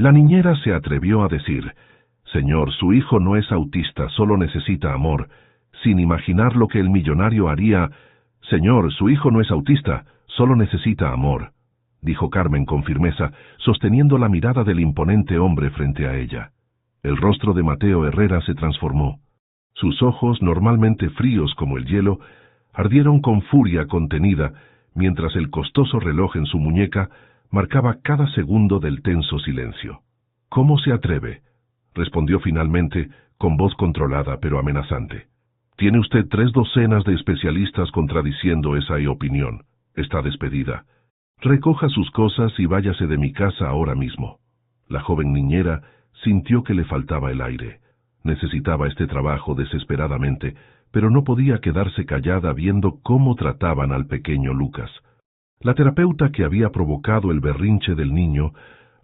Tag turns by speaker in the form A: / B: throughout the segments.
A: La niñera se atrevió a decir: «Señor, su hijo no es autista, solo necesita amor», sin imaginar lo que el millonario haría. «Señor, su hijo no es autista, solo necesita amor», dijo Carmen con firmeza, sosteniendo la mirada del imponente hombre frente a ella. El rostro de Mateo Herrera se transformó. Sus ojos, normalmente fríos como el hielo, ardieron con furia contenida, mientras el costoso reloj en su muñeca marcaba cada segundo del tenso silencio. «¿Cómo se atreve?», respondió finalmente, con voz controlada pero amenazante. «Tiene usted 3 docenas de especialistas contradiciendo esa opinión. Está despedida. Recoja sus cosas y váyase de mi casa ahora mismo». La joven niñera sintió que le faltaba el aire. Necesitaba este trabajo desesperadamente, pero no podía quedarse callada viendo cómo trataban al pequeño Lucas. La terapeuta que había provocado el berrinche del niño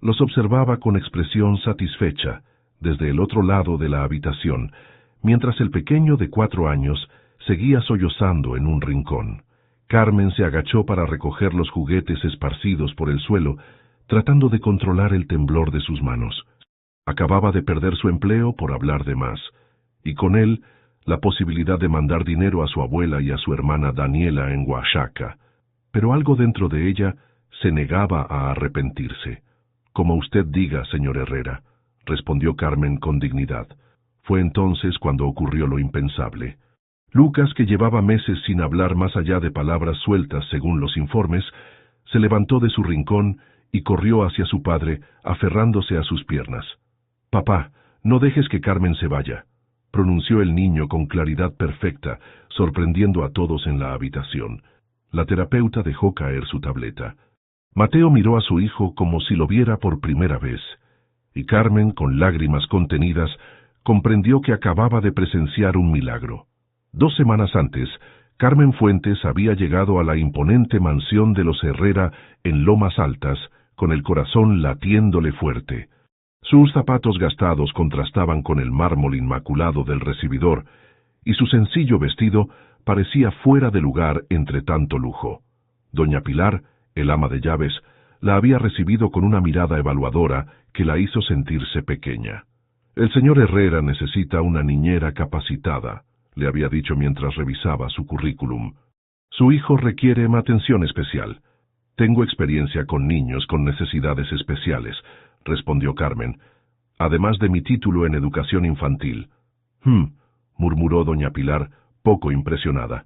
A: los observaba con expresión satisfecha desde el otro lado de la habitación, mientras el pequeño de 4 años seguía sollozando en un rincón. Carmen se agachó para recoger los juguetes esparcidos por el suelo, tratando de controlar el temblor de sus manos. Acababa de perder su empleo por hablar de más, y con él la posibilidad de mandar dinero a su abuela y a su hermana Daniela en Oaxaca. Pero algo dentro de ella se negaba a arrepentirse. «Como usted diga, señor Herrera», respondió Carmen con dignidad. Fue entonces cuando ocurrió lo impensable. Lucas, que llevaba meses sin hablar más allá de palabras sueltas según los informes, se levantó de su rincón y corrió hacia su padre, aferrándose a sus piernas. «Papá, no dejes que Carmen se vaya», pronunció el niño con claridad perfecta, sorprendiendo a todos en la habitación. La terapeuta dejó caer su tableta. Mateo miró a su hijo como si lo viera por primera vez, y Carmen, con lágrimas contenidas, comprendió que acababa de presenciar un milagro. 2 semanas antes, Carmen Fuentes había llegado a la imponente mansión de los Herrera en Lomas Altas, con el corazón latiéndole fuerte. Sus zapatos gastados contrastaban con el mármol inmaculado del recibidor, y su sencillo vestido parecía fuera de lugar entre tanto lujo. Doña Pilar, el ama de llaves, la había recibido con una mirada evaluadora que la hizo sentirse pequeña. «El señor Herrera necesita una niñera capacitada», le había dicho mientras revisaba su currículum. «Su hijo requiere atención especial». «Tengo experiencia con niños con necesidades especiales», respondió Carmen, «además de mi título en educación infantil». Murmuró doña Pilar, poco impresionada.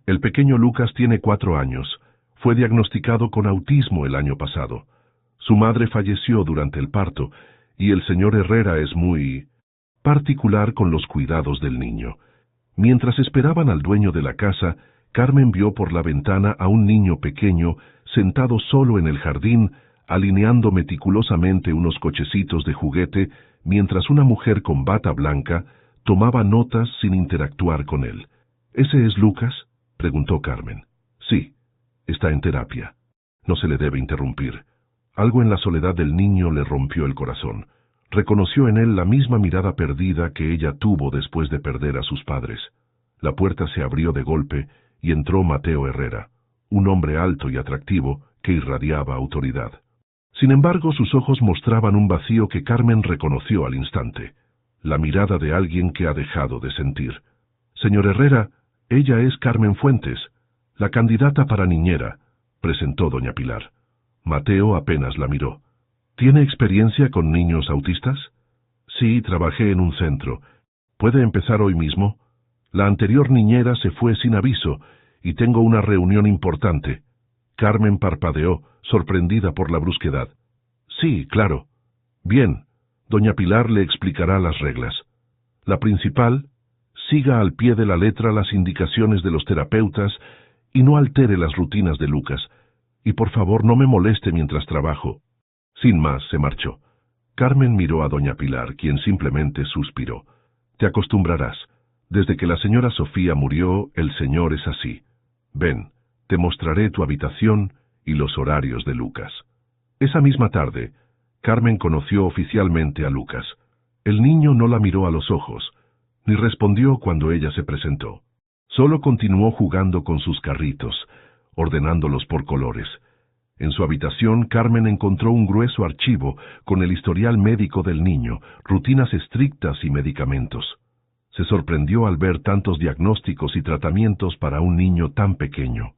A: «El pequeño Lucas tiene 4 años. Fue diagnosticado con autismo el año pasado. Su madre falleció durante el parto, y el señor Herrera es muy particular con los cuidados del niño». Mientras esperaban al dueño de la casa, Carmen vio por la ventana a un niño pequeño sentado solo en el jardín, alineando meticulosamente unos cochecitos de juguete, mientras una mujer con bata blanca tomaba notas sin interactuar con él. «¿Ese es Lucas?», preguntó Carmen. «Sí, está en terapia. No se le debe interrumpir». Algo en la soledad del niño le rompió el corazón. Reconoció en él la misma mirada perdida que ella tuvo después de perder a sus padres. La puerta se abrió de golpe y entró Mateo Herrera, un hombre alto y atractivo que irradiaba autoridad. Sin embargo, sus ojos mostraban un vacío que Carmen reconoció al instante, la mirada de alguien que ha dejado de sentir. «Señor Herrera, ella es Carmen Fuentes, la candidata para niñera», presentó doña Pilar. Mateo apenas la miró. «¿Tiene experiencia con niños autistas?» «Sí, trabajé en un centro. ¿Puede empezar hoy mismo? La anterior niñera se fue sin aviso y tengo una reunión importante». Carmen parpadeó, sorprendida por la brusquedad. «Sí, claro». «Bien, doña Pilar le explicará las reglas. La principal, siga al pie de la letra las indicaciones de los terapeutas y no altere las rutinas de Lucas. Y por favor no me moleste mientras trabajo». Sin más, se marchó. Carmen miró a doña Pilar, quien simplemente suspiró. «Te acostumbrarás. Desde que la señora Sofía murió, el señor es así. Ven, te mostraré tu habitación y los horarios de Lucas». Esa misma tarde, Carmen conoció oficialmente a Lucas. El niño no la miró a los ojos, ni respondió cuando ella se presentó. Solo continuó jugando con sus carritos, ordenándolos por colores. En su habitación, Carmen encontró un grueso archivo con el historial médico del niño, rutinas estrictas y medicamentos. Se sorprendió al ver tantos diagnósticos y tratamientos para un niño tan pequeño.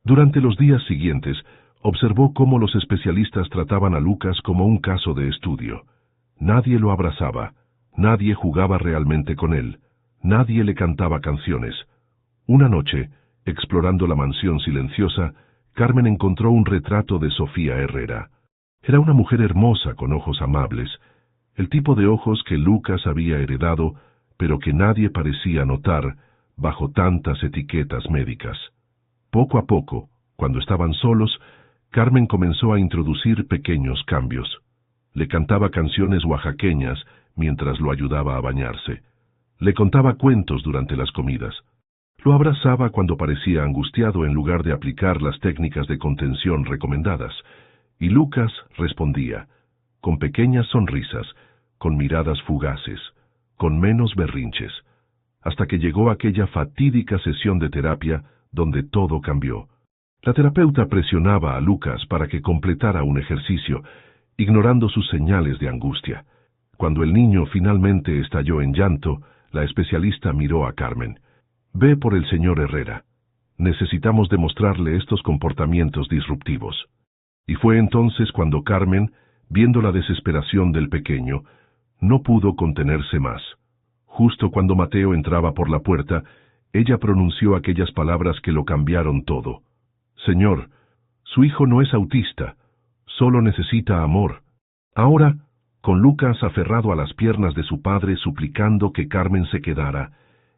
A: Durante los días siguientes, observó cómo los especialistas trataban a Lucas como un caso de estudio. Nadie lo abrazaba, nadie jugaba realmente con él, nadie le cantaba canciones. Una noche, explorando la mansión silenciosa, Carmen encontró un retrato de Sofía Herrera. Era una mujer hermosa con ojos amables, el tipo de ojos que Lucas había heredado, pero que nadie parecía notar bajo tantas etiquetas médicas. Poco a poco, cuando estaban solos, Carmen comenzó a introducir pequeños cambios. Le cantaba canciones oaxaqueñas mientras lo ayudaba a bañarse. Le contaba cuentos durante las comidas. Lo abrazaba cuando parecía angustiado en lugar de aplicar las técnicas de contención recomendadas. Y Lucas respondía, con pequeñas sonrisas, con miradas fugaces, con menos berrinches, hasta que llegó aquella fatídica sesión de terapia donde todo cambió. La terapeuta presionaba a Lucas para que completara un ejercicio, ignorando sus señales de angustia. Cuando el niño finalmente estalló en llanto, la especialista miró a Carmen. «Ve por el señor Herrera. Necesitamos demostrarle estos comportamientos disruptivos». Y fue entonces cuando Carmen, viendo la desesperación del pequeño, no pudo contenerse más. Justo cuando Mateo entraba por la puerta, ella pronunció aquellas palabras que lo cambiaron todo. «Señor, su hijo no es autista, solo necesita amor». Ahora, con Lucas aferrado a las piernas de su padre suplicando que Carmen se quedara,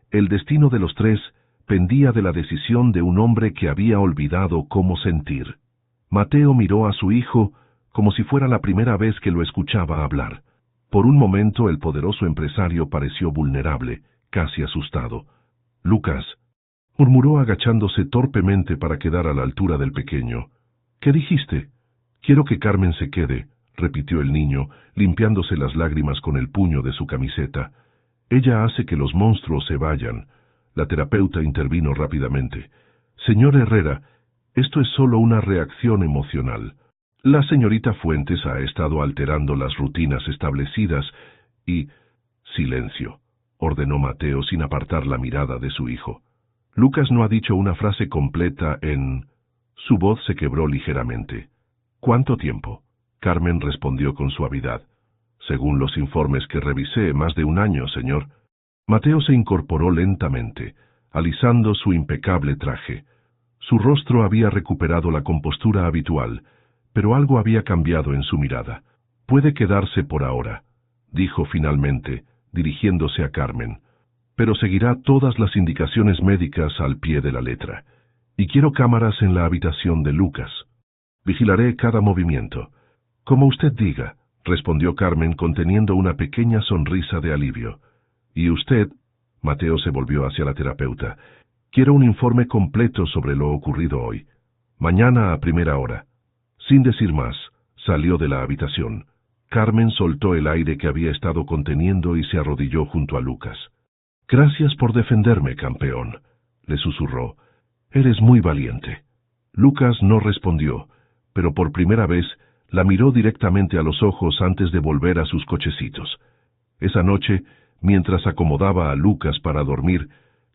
A: el destino de los tres pendía de la decisión de un hombre que había olvidado cómo sentir. Mateo miró a su hijo como si fuera la primera vez que lo escuchaba hablar. Por un momento el poderoso empresario pareció vulnerable, casi asustado. «Lucas», murmuró agachándose torpemente para quedar a la altura del pequeño. «¿Qué dijiste?» «Quiero que Carmen se quede», repitió el niño, limpiándose las lágrimas con el puño de su camiseta. «Ella hace que los monstruos se vayan». La terapeuta intervino rápidamente. «Señor Herrera, esto es solo una reacción emocional. La señorita Fuentes ha estado alterando las rutinas establecidas y...» «Silencio», ordenó Mateo sin apartar la mirada de su hijo. «Lucas no ha dicho una frase completa en...» Su voz se quebró ligeramente. «¿Cuánto tiempo?» Carmen respondió con suavidad. «Según los informes que revisé, más de un año, señor». Mateo se incorporó lentamente, alisando su impecable traje. Su rostro había recuperado la compostura habitual, pero algo había cambiado en su mirada. «Puede quedarse por ahora», dijo finalmente, dirigiéndose a Carmen. «Pero seguirá todas las indicaciones médicas al pie de la letra. Y quiero cámaras en la habitación de Lucas. Vigilaré cada movimiento». «Como usted diga», respondió Carmen conteniendo una pequeña sonrisa de alivio. «Y usted», Mateo se volvió hacia la terapeuta, «quiero un informe completo sobre lo ocurrido hoy. Mañana a primera hora». Sin decir más, salió de la habitación. Carmen soltó el aire que había estado conteniendo y se arrodilló junto a Lucas. «Gracias por defenderme, campeón», le susurró. «Eres muy valiente». Lucas no respondió, pero por primera vez la miró directamente a los ojos antes de volver a sus cochecitos. Esa noche, mientras acomodaba a Lucas para dormir,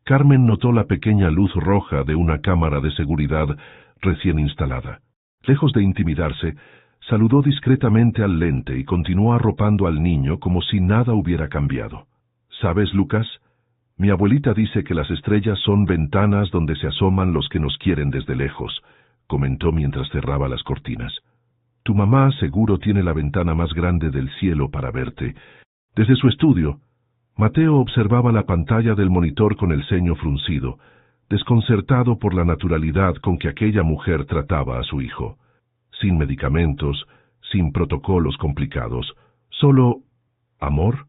A: Carmen notó la pequeña luz roja de una cámara de seguridad recién instalada. Lejos de intimidarse, saludó discretamente al lente y continuó arropando al niño como si nada hubiera cambiado. «¿Sabes, Lucas? Mi abuelita dice que las estrellas son ventanas donde se asoman los que nos quieren desde lejos», comentó mientras cerraba las cortinas. «Tu mamá seguro tiene la ventana más grande del cielo para verte». Desde su estudio, Mateo observaba la pantalla del monitor con el ceño fruncido, desconcertado por la naturalidad con que aquella mujer trataba a su hijo. Sin medicamentos, sin protocolos complicados, solo... ¿amor?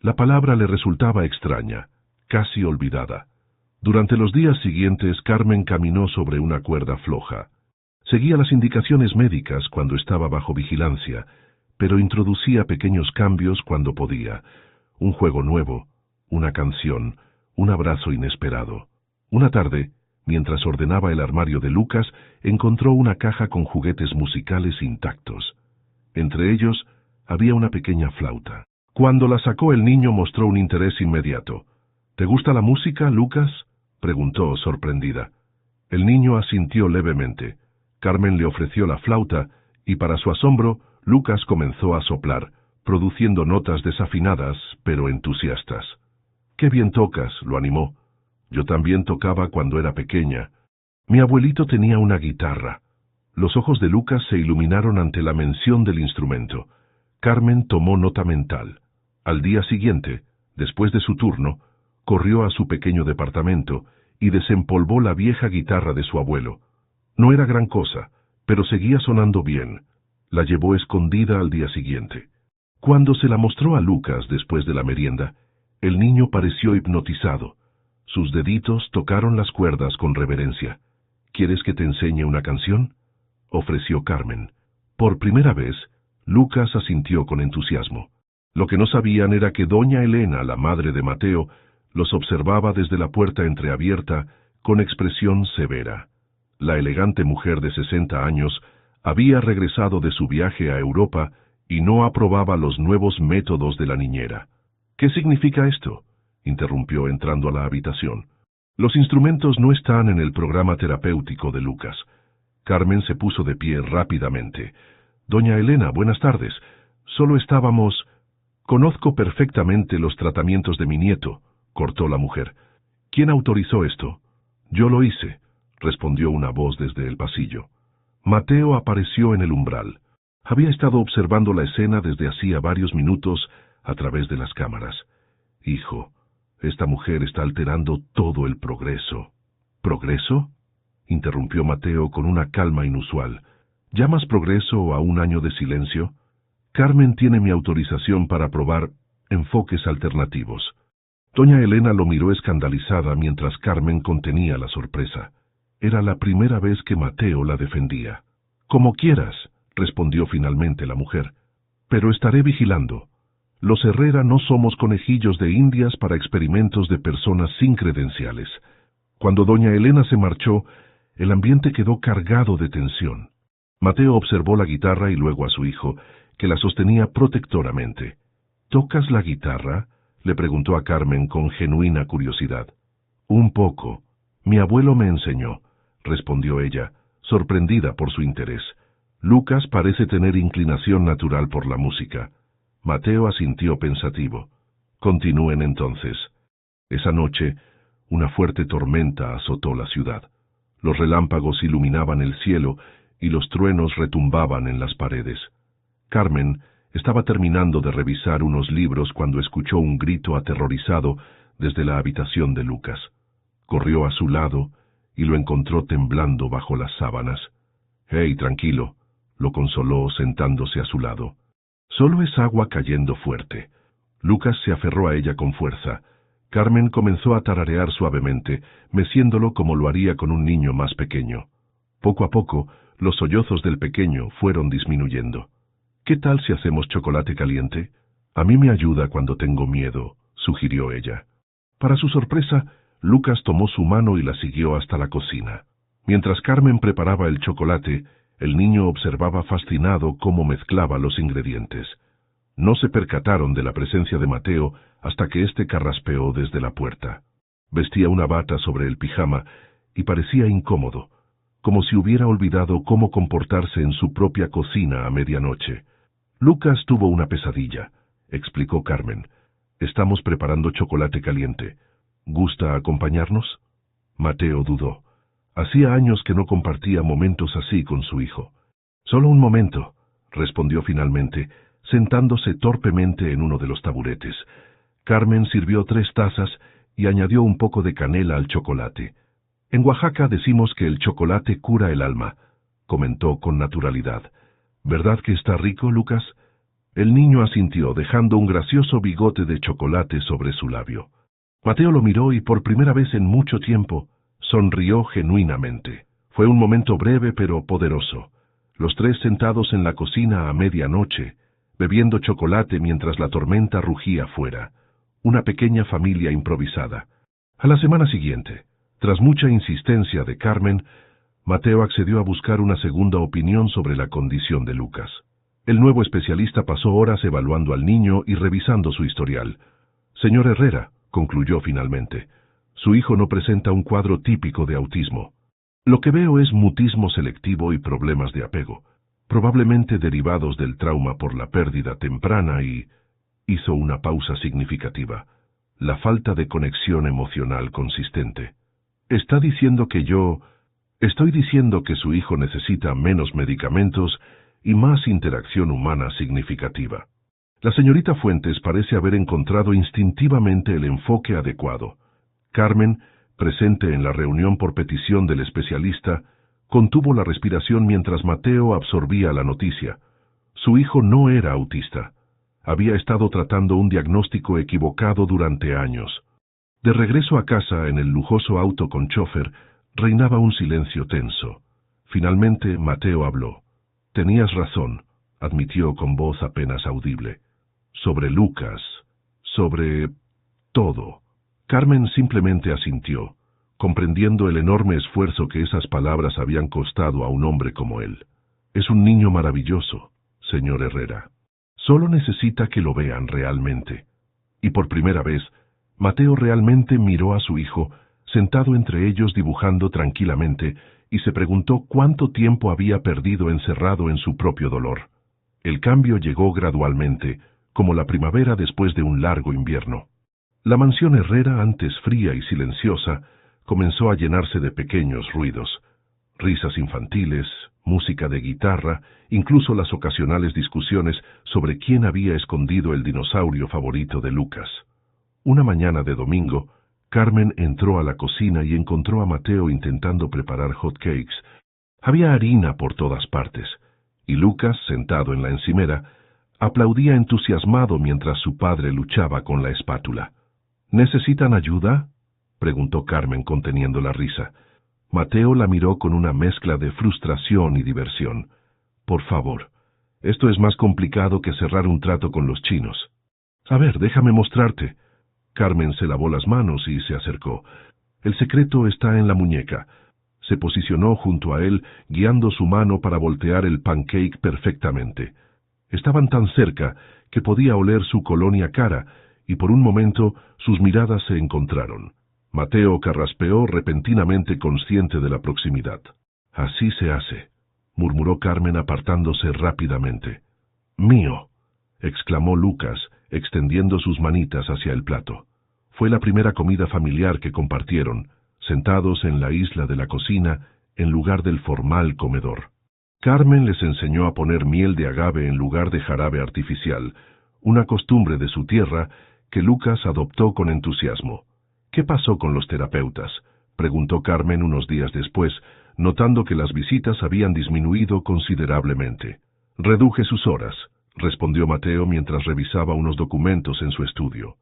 A: La palabra le resultaba extraña, casi olvidada. Durante los días siguientes, Carmen caminó sobre una cuerda floja. Seguía las indicaciones médicas cuando estaba bajo vigilancia, pero introducía pequeños cambios cuando podía. Un juego nuevo, una canción, un abrazo inesperado. Una tarde, Mientras ordenaba el armario de Lucas, encontró una caja con juguetes musicales intactos. Entre ellos, había una pequeña flauta. Cuando la sacó, el niño mostró un interés inmediato. ¿Te gusta la música, Lucas?, preguntó, sorprendida. El niño asintió levemente. Carmen le ofreció la flauta, y para su asombro, Lucas comenzó a soplar, produciendo notas desafinadas, pero entusiastas. «¡Qué bien tocas!», lo animó. «Yo también tocaba cuando era pequeña. Mi abuelito tenía una guitarra». Los ojos de Lucas se iluminaron ante la mención del instrumento. Carmen tomó nota mental. Al día siguiente, después de su turno, corrió a su pequeño departamento y desempolvó la vieja guitarra de su abuelo. No era gran cosa, pero seguía sonando bien. La llevó escondida al día siguiente. Cuando se la mostró a Lucas después de la merienda, el niño pareció hipnotizado. Sus deditos tocaron las cuerdas con reverencia. «¿Quieres que te enseñe una canción?», ofreció Carmen. Por primera vez, Lucas asintió con entusiasmo. Lo que no sabían era que doña Elena, la madre de Mateo, los observaba desde la puerta entreabierta con expresión severa. La elegante mujer de 60 años había regresado de su viaje a Europa y no aprobaba los nuevos métodos de la niñera. «¿Qué significa esto?», interrumpió entrando a la habitación. «Los instrumentos no están en el programa terapéutico de Lucas». Carmen se puso de pie rápidamente. «Doña Elena, buenas tardes. Solo estábamos...» «Conozco perfectamente los tratamientos de mi nieto», cortó la mujer. «¿Quién autorizó esto?». «Yo lo hice», respondió una voz desde el pasillo. Mateo apareció en el umbral. Había estado observando la escena desde hacía varios minutos a través de las cámaras. «Hijo, esta mujer está alterando todo el progreso». «¿Progreso?», interrumpió Mateo con una calma inusual. «¿Llamas progreso a un año de silencio? Carmen tiene mi autorización para probar enfoques alternativos». Doña Elena lo miró escandalizada mientras Carmen contenía la sorpresa. Era la primera vez que Mateo la defendía. «Como quieras», respondió finalmente la mujer. «Pero estaré vigilando. Los Herrera no somos conejillos de indias para experimentos de personas sin credenciales». Cuando doña Elena se marchó, el ambiente quedó cargado de tensión. Mateo observó la guitarra y luego a su hijo, que la sostenía protectoramente. «¿Tocas la guitarra?», le preguntó a Carmen con genuina curiosidad. «Un poco. Mi abuelo me enseñó», respondió ella, sorprendida por su interés. «Lucas parece tener inclinación natural por la música». Mateo asintió pensativo. «Continúen entonces». Esa noche, una fuerte tormenta azotó la ciudad. Los relámpagos iluminaban el cielo y los truenos retumbaban en las paredes. Carmen estaba terminando de revisar unos libros cuando escuchó un grito aterrorizado desde la habitación de Lucas. Corrió a su lado y lo encontró temblando bajo las sábanas. «Hey, tranquilo», lo consoló sentándose a su lado. «Solo es agua cayendo fuerte». Lucas se aferró a ella con fuerza. Carmen comenzó a tararear suavemente, meciéndolo como lo haría con un niño más pequeño. Poco a poco, los sollozos del pequeño fueron disminuyendo. «¿Qué tal si hacemos chocolate caliente? A mí me ayuda cuando tengo miedo», sugirió ella. Para su sorpresa, Lucas tomó su mano y la siguió hasta la cocina. Mientras Carmen preparaba el chocolate, el niño observaba fascinado cómo mezclaba los ingredientes. No se percataron de la presencia de Mateo hasta que éste carraspeó desde la puerta. Vestía una bata sobre el pijama y parecía incómodo, como si hubiera olvidado cómo comportarse en su propia cocina a medianoche. «Lucas tuvo una pesadilla», explicó Carmen. «Estamos preparando chocolate caliente. ¿Gusta acompañarnos?». Mateo dudó. Hacía años que no compartía momentos así con su hijo. «Solo un momento», respondió finalmente, sentándose torpemente en uno de los taburetes. Carmen sirvió 3 tazas y añadió un poco de canela al chocolate. «En Oaxaca decimos que el chocolate cura el alma», comentó con naturalidad. «¿Verdad que está rico, Lucas?». El niño asintió, dejando un gracioso bigote de chocolate sobre su labio. Mateo lo miró y por primera vez en mucho tiempo sonrió genuinamente. Fue un momento breve pero poderoso. Los 3 sentados en la cocina a medianoche, bebiendo chocolate mientras la tormenta rugía afuera. Una pequeña familia improvisada. A la semana siguiente, Tras mucha insistencia de Carmen, Mateo accedió a buscar una segunda opinión sobre la condición de Lucas. El nuevo especialista pasó horas evaluando al niño y revisando su historial. Señor Herrera, concluyó finalmente, su hijo no presenta un cuadro típico de autismo. Lo que veo es mutismo selectivo y problemas de apego, probablemente derivados del trauma por la pérdida temprana y... Hizo una pausa significativa. La falta de conexión emocional consistente. Está diciendo que yo... Estoy diciendo que su hijo necesita menos medicamentos y más interacción humana significativa. La señorita Fuentes parece haber encontrado instintivamente el enfoque adecuado. Carmen, presente en la reunión por petición del especialista, contuvo la respiración mientras Mateo absorbía la noticia. Su hijo no era autista. Había estado tratando un diagnóstico equivocado durante años. De regreso a casa en el lujoso auto con chofer, reinaba un silencio tenso. Finalmente, Mateo habló. Tenías razón, admitió con voz apenas audible. Sobre Lucas, sobre todo. Carmen simplemente asintió, comprendiendo el enorme esfuerzo que esas palabras habían costado a un hombre como él. Es un niño maravilloso, señor Herrera. Solo necesita que lo vean realmente. Y por primera vez, Mateo realmente miró a su hijo, sentado entre ellos dibujando tranquilamente, y se preguntó cuánto tiempo había perdido encerrado en su propio dolor. El cambio llegó gradualmente, como la primavera después de un largo invierno. La mansión Herrera, antes fría y silenciosa, comenzó a llenarse de pequeños ruidos. Risas infantiles, música de guitarra, incluso las ocasionales discusiones sobre quién había escondido el dinosaurio favorito de Lucas. Una mañana de domingo, Carmen entró a la cocina y encontró a Mateo intentando preparar hot cakes. Había harina por todas partes, y Lucas, sentado en la encimera, aplaudía entusiasmado mientras su padre luchaba con la espátula. ¿Necesitan ayuda?, preguntó Carmen conteniendo la risa. Mateo la miró con una mezcla de frustración y diversión. Por favor, esto es más complicado que cerrar un trato con los chinos. A ver, déjame mostrarte. Carmen se lavó las manos y se acercó. El secreto está en la muñeca. Se posicionó junto a él, guiando su mano para voltear el pancake perfectamente. Estaban tan cerca que podía oler su colonia cara, y por un momento sus miradas se encontraron. Mateo carraspeó repentinamente consciente de la proximidad. Así se hace, murmuró Carmen apartándose rápidamente. Mío, exclamó Lucas, extendiendo sus manitas hacia el plato. Fue la primera comida familiar que compartieron, sentados en la isla de la cocina, en lugar del formal comedor. Carmen les enseñó a poner miel de agave en lugar de jarabe artificial, una costumbre de su tierra que Lucas adoptó con entusiasmo. ¿Qué pasó con los terapeutas?, preguntó Carmen unos días después, notando que las visitas habían disminuido considerablemente. Reduje sus horas, respondió Mateo mientras revisaba unos documentos en su estudio.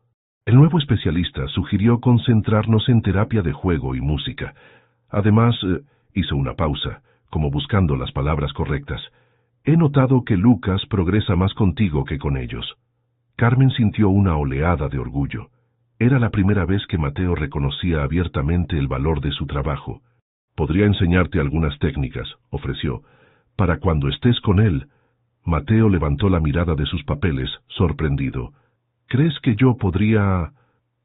A: El nuevo especialista sugirió concentrarnos en terapia de juego y música. Además, hizo una pausa, como buscando las palabras correctas. He notado que Lucas progresa más contigo que con ellos. Carmen sintió una oleada de orgullo. Era la primera vez que Mateo reconocía abiertamente el valor de su trabajo. Podría enseñarte algunas técnicas, ofreció, para cuando estés con él. Mateo levantó la mirada de sus papeles, sorprendido. ¿Crees que yo podría...?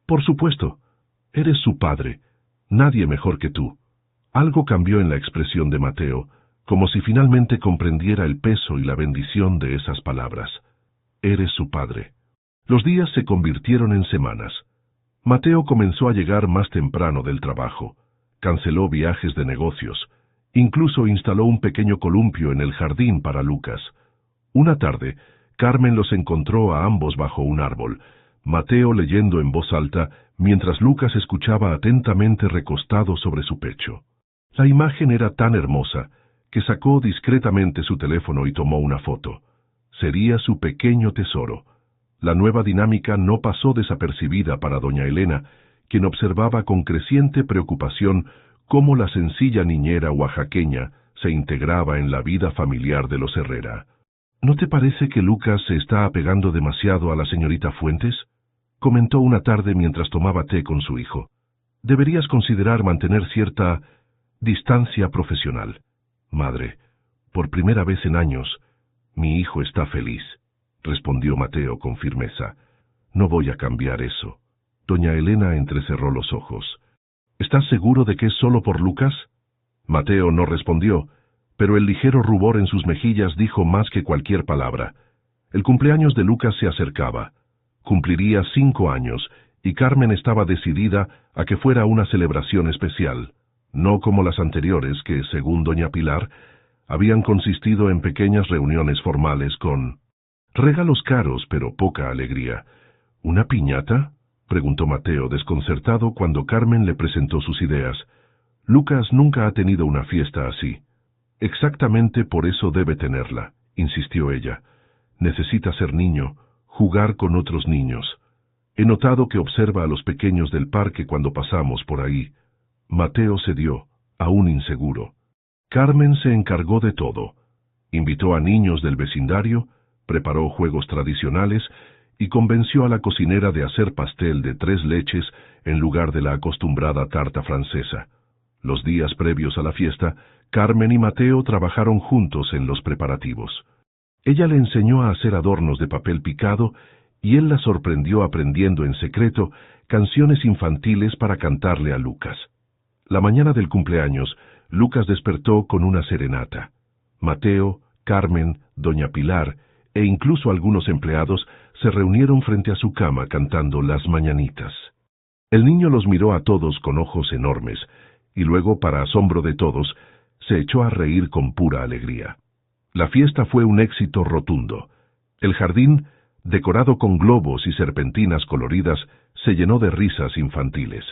A: Por supuesto. Eres su padre. Nadie mejor que tú. Algo cambió en la expresión de Mateo, como si finalmente comprendiera el peso y la bendición de esas palabras. Eres su padre. Los días se convirtieron en semanas. Mateo comenzó a llegar más temprano del trabajo. Canceló viajes de negocios. Incluso instaló un pequeño columpio en el jardín para Lucas. Una tarde, Carmen los encontró a ambos bajo un árbol, Mateo leyendo en voz alta, mientras Lucas escuchaba atentamente recostado sobre su pecho. La imagen era tan hermosa que sacó discretamente su teléfono y tomó una foto. Sería su pequeño tesoro. La nueva dinámica no pasó desapercibida para doña Elena, quien observaba con creciente preocupación cómo la sencilla niñera oaxaqueña se integraba en la vida familiar de los Herrera. ¿No te parece que Lucas se está apegando demasiado a la señorita Fuentes?, comentó una tarde mientras tomaba té con su hijo. Deberías considerar mantener cierta distancia profesional. Madre, por primera vez en años, mi hijo está feliz, respondió Mateo con firmeza. No voy a cambiar eso. Doña Elena entrecerró los ojos. ¿Estás seguro de que es solo por Lucas? Mateo no respondió, pero el ligero rubor en sus mejillas dijo más que cualquier palabra. El cumpleaños de Lucas se acercaba. Cumpliría 5 años, y Carmen estaba decidida a que fuera una celebración especial, no como las anteriores que, según doña Pilar, habían consistido en pequeñas reuniones formales con regalos caros pero poca alegría. ¿Una piñata?, preguntó Mateo desconcertado cuando Carmen le presentó sus ideas. Lucas nunca ha tenido una fiesta así. Exactamente por eso debe tenerla, insistió ella. Necesita ser niño, jugar con otros niños. He notado que observa a los pequeños del parque cuando pasamos por ahí. Mateo cedió, aún inseguro. Carmen se encargó de todo. Invitó a niños del vecindario, preparó juegos tradicionales y convenció a la cocinera de hacer pastel de 3 leches en lugar de la acostumbrada tarta francesa. Los días previos a la fiesta, Carmen y Mateo trabajaron juntos en los preparativos. Ella le enseñó a hacer adornos de papel picado y él la sorprendió aprendiendo en secreto canciones infantiles para cantarle a Lucas. La mañana del cumpleaños, Lucas despertó con una serenata. Mateo, Carmen, doña Pilar e incluso algunos empleados se reunieron frente a su cama cantando las mañanitas. El niño los miró a todos con ojos enormes, y luego, para asombro de todos, se echó a reír con pura alegría. La fiesta fue un éxito rotundo. El jardín, decorado con globos y serpentinas coloridas, se llenó de risas infantiles.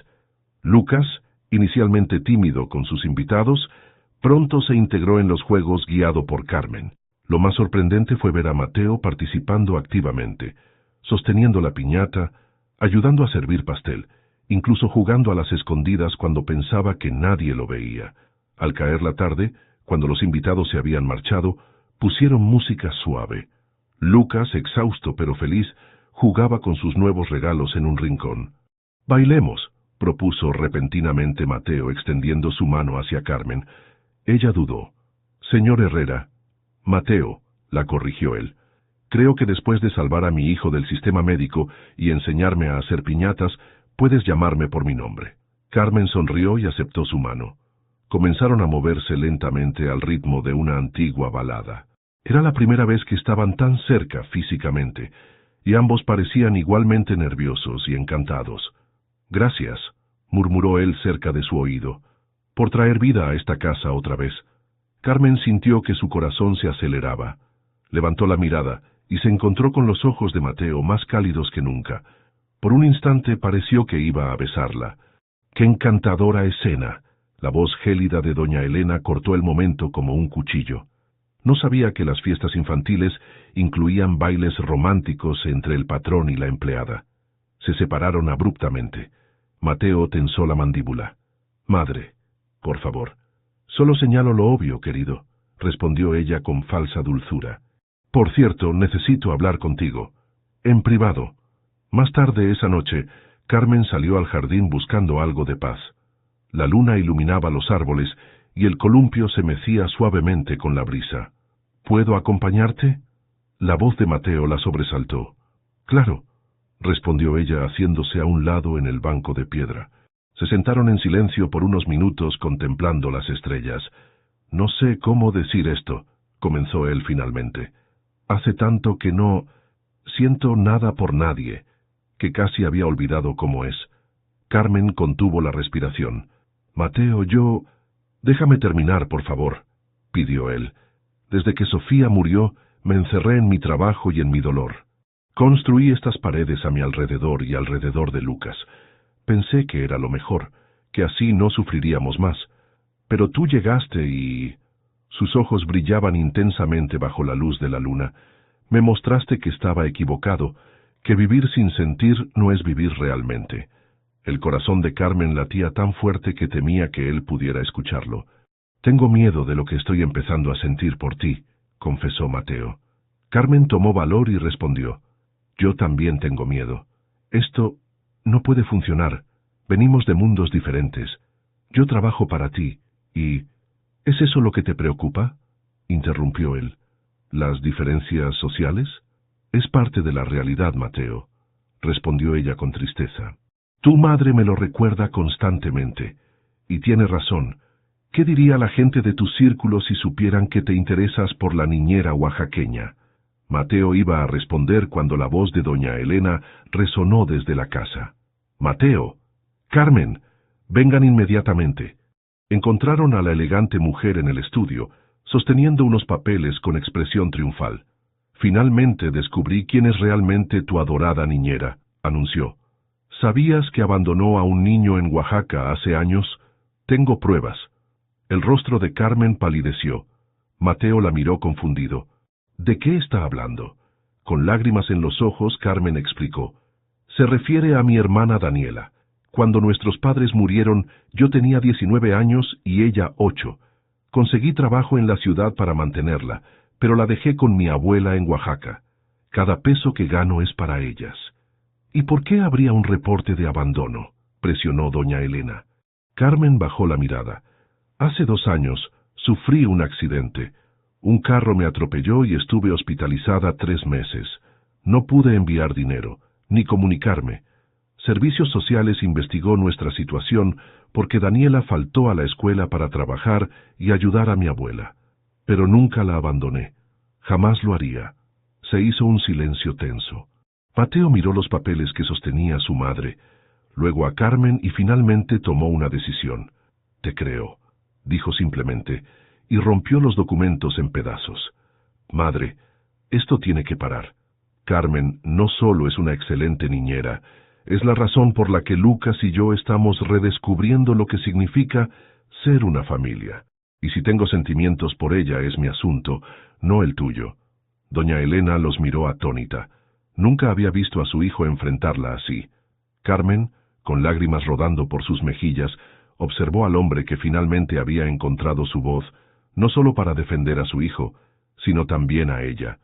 A: Lucas, inicialmente tímido con sus invitados, pronto se integró en los juegos guiado por Carmen. Lo más sorprendente fue ver a Mateo participando activamente, sosteniendo la piñata, ayudando a servir pastel, incluso jugando a las escondidas cuando pensaba que nadie lo veía. Al caer la tarde, cuando los invitados se habían marchado, pusieron música suave. Lucas, exhausto pero feliz, jugaba con sus nuevos regalos en un rincón. «Bailemos», propuso repentinamente Mateo extendiendo su mano hacia Carmen. Ella dudó. «Señor Herrera». «Mateo», la corrigió él. «Creo que después de salvar a mi hijo del sistema médico y enseñarme a hacer piñatas, puedes llamarme por mi nombre». Carmen sonrió y aceptó su mano. Comenzaron a moverse lentamente al ritmo de una antigua balada. Era la primera vez que estaban tan cerca físicamente, y ambos parecían igualmente nerviosos y encantados. «Gracias», murmuró él cerca de su oído, «por traer vida a esta casa otra vez». Carmen sintió que su corazón se aceleraba. Levantó la mirada y se encontró con los ojos de Mateo más cálidos que nunca. Por un instante pareció que iba a besarla. ¡Qué encantadora escena! La voz gélida de doña Elena cortó el momento como un cuchillo. No sabía que las fiestas infantiles incluían bailes románticos entre el patrón y la empleada. Se separaron abruptamente. Mateo tensó la mandíbula. «Madre, por favor». «Solo señalo lo obvio, querido», respondió ella con falsa dulzura. «Por cierto, necesito hablar contigo. En privado». Más tarde esa noche, Carmen salió al jardín buscando algo de paz. La luna iluminaba los árboles y el columpio se mecía suavemente con la brisa. «¿Puedo acompañarte?» La voz de Mateo la sobresaltó. «Claro», respondió ella haciéndose a un lado en el banco de piedra. Se sentaron en silencio por unos minutos contemplando las estrellas. «No sé cómo decir esto», comenzó él finalmente. «Hace tanto que no siento nada por nadie, que casi había olvidado cómo es». Carmen contuvo la respiración. «Mateo, yo... Déjame terminar, por favor», pidió él. «Desde que Sofía murió, me encerré en mi trabajo y en mi dolor. Construí estas paredes a mi alrededor y alrededor de Lucas. Pensé que era lo mejor, que así no sufriríamos más. Pero tú llegaste y...» Sus ojos brillaban intensamente bajo la luz de la luna. «Me mostraste que estaba equivocado, que vivir sin sentir no es vivir realmente». El corazón de Carmen latía tan fuerte que temía que él pudiera escucharlo. «Tengo miedo de lo que estoy empezando a sentir por ti», confesó Mateo. Carmen tomó valor y respondió. «Yo también tengo miedo. Esto no puede funcionar. Venimos de mundos diferentes. Yo trabajo para ti, y... ¿Es eso lo que te preocupa?, interrumpió él. ¿Las diferencias sociales? Es parte de la realidad, Mateo, respondió ella con tristeza. Tu madre me lo recuerda constantemente, y tiene razón. ¿Qué diría la gente de tu círculo si supieran que te interesas por la niñera oaxaqueña? Mateo iba a responder cuando la voz de doña Elena resonó desde la casa. Mateo, Carmen, vengan inmediatamente. Encontraron a la elegante mujer en el estudio, sosteniendo unos papeles con expresión triunfal. Finalmente descubrí quién es realmente tu adorada niñera, anunció. ¿Sabías que abandonó a un niño en Oaxaca hace años? Tengo pruebas. El rostro de Carmen palideció. Mateo la miró confundido. ¿De qué está hablando? Con lágrimas en los ojos, Carmen explicó. Se refiere a mi hermana Daniela. Cuando nuestros padres murieron, yo tenía 19 años y ella 8. Conseguí trabajo en la ciudad para mantenerla, pero la dejé con mi abuela en Oaxaca. Cada peso que gano es para ellas. ¿Y por qué habría un reporte de abandono?, presionó doña Elena. Carmen bajó la mirada. Hace 2 años sufrí un accidente. Un carro me atropelló y estuve hospitalizada 3 meses. No pude enviar dinero, ni comunicarme. Servicios Sociales investigó nuestra situación porque Daniela faltó a la escuela para trabajar y ayudar a mi abuela. Pero nunca la abandoné. Jamás lo haría. Se hizo un silencio tenso. Mateo miró los papeles que sostenía su madre, luego a Carmen y finalmente tomó una decisión. Te creo, dijo simplemente, y rompió los documentos en pedazos. Madre, esto tiene que parar. Carmen no solo es una excelente niñera, es la razón por la que Lucas y yo estamos redescubriendo lo que significa ser una familia. Y si tengo sentimientos por ella es mi asunto, no el tuyo. Doña Elena los miró atónita. Nunca había visto a su hijo enfrentarla así. Carmen, con lágrimas rodando por sus mejillas, observó al hombre que finalmente había encontrado su voz, no solo para defender a su hijo, sino también a ella.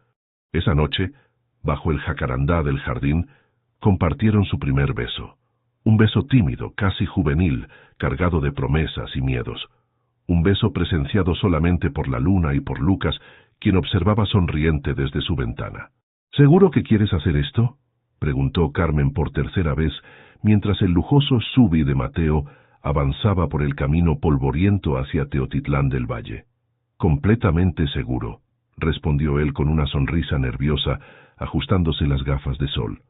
A: Esa noche, bajo el jacarandá del jardín, compartieron su primer beso. Un beso tímido, casi juvenil, cargado de promesas y miedos. Un beso presenciado solamente por la luna y por Lucas, quien observaba sonriente desde su ventana. ¿Seguro que quieres hacer esto?, preguntó Carmen por tercera vez, mientras el lujoso SUV de Mateo avanzaba por el camino polvoriento hacia Teotitlán del Valle. Completamente seguro, respondió él con una sonrisa nerviosa, ajustándose las gafas de sol.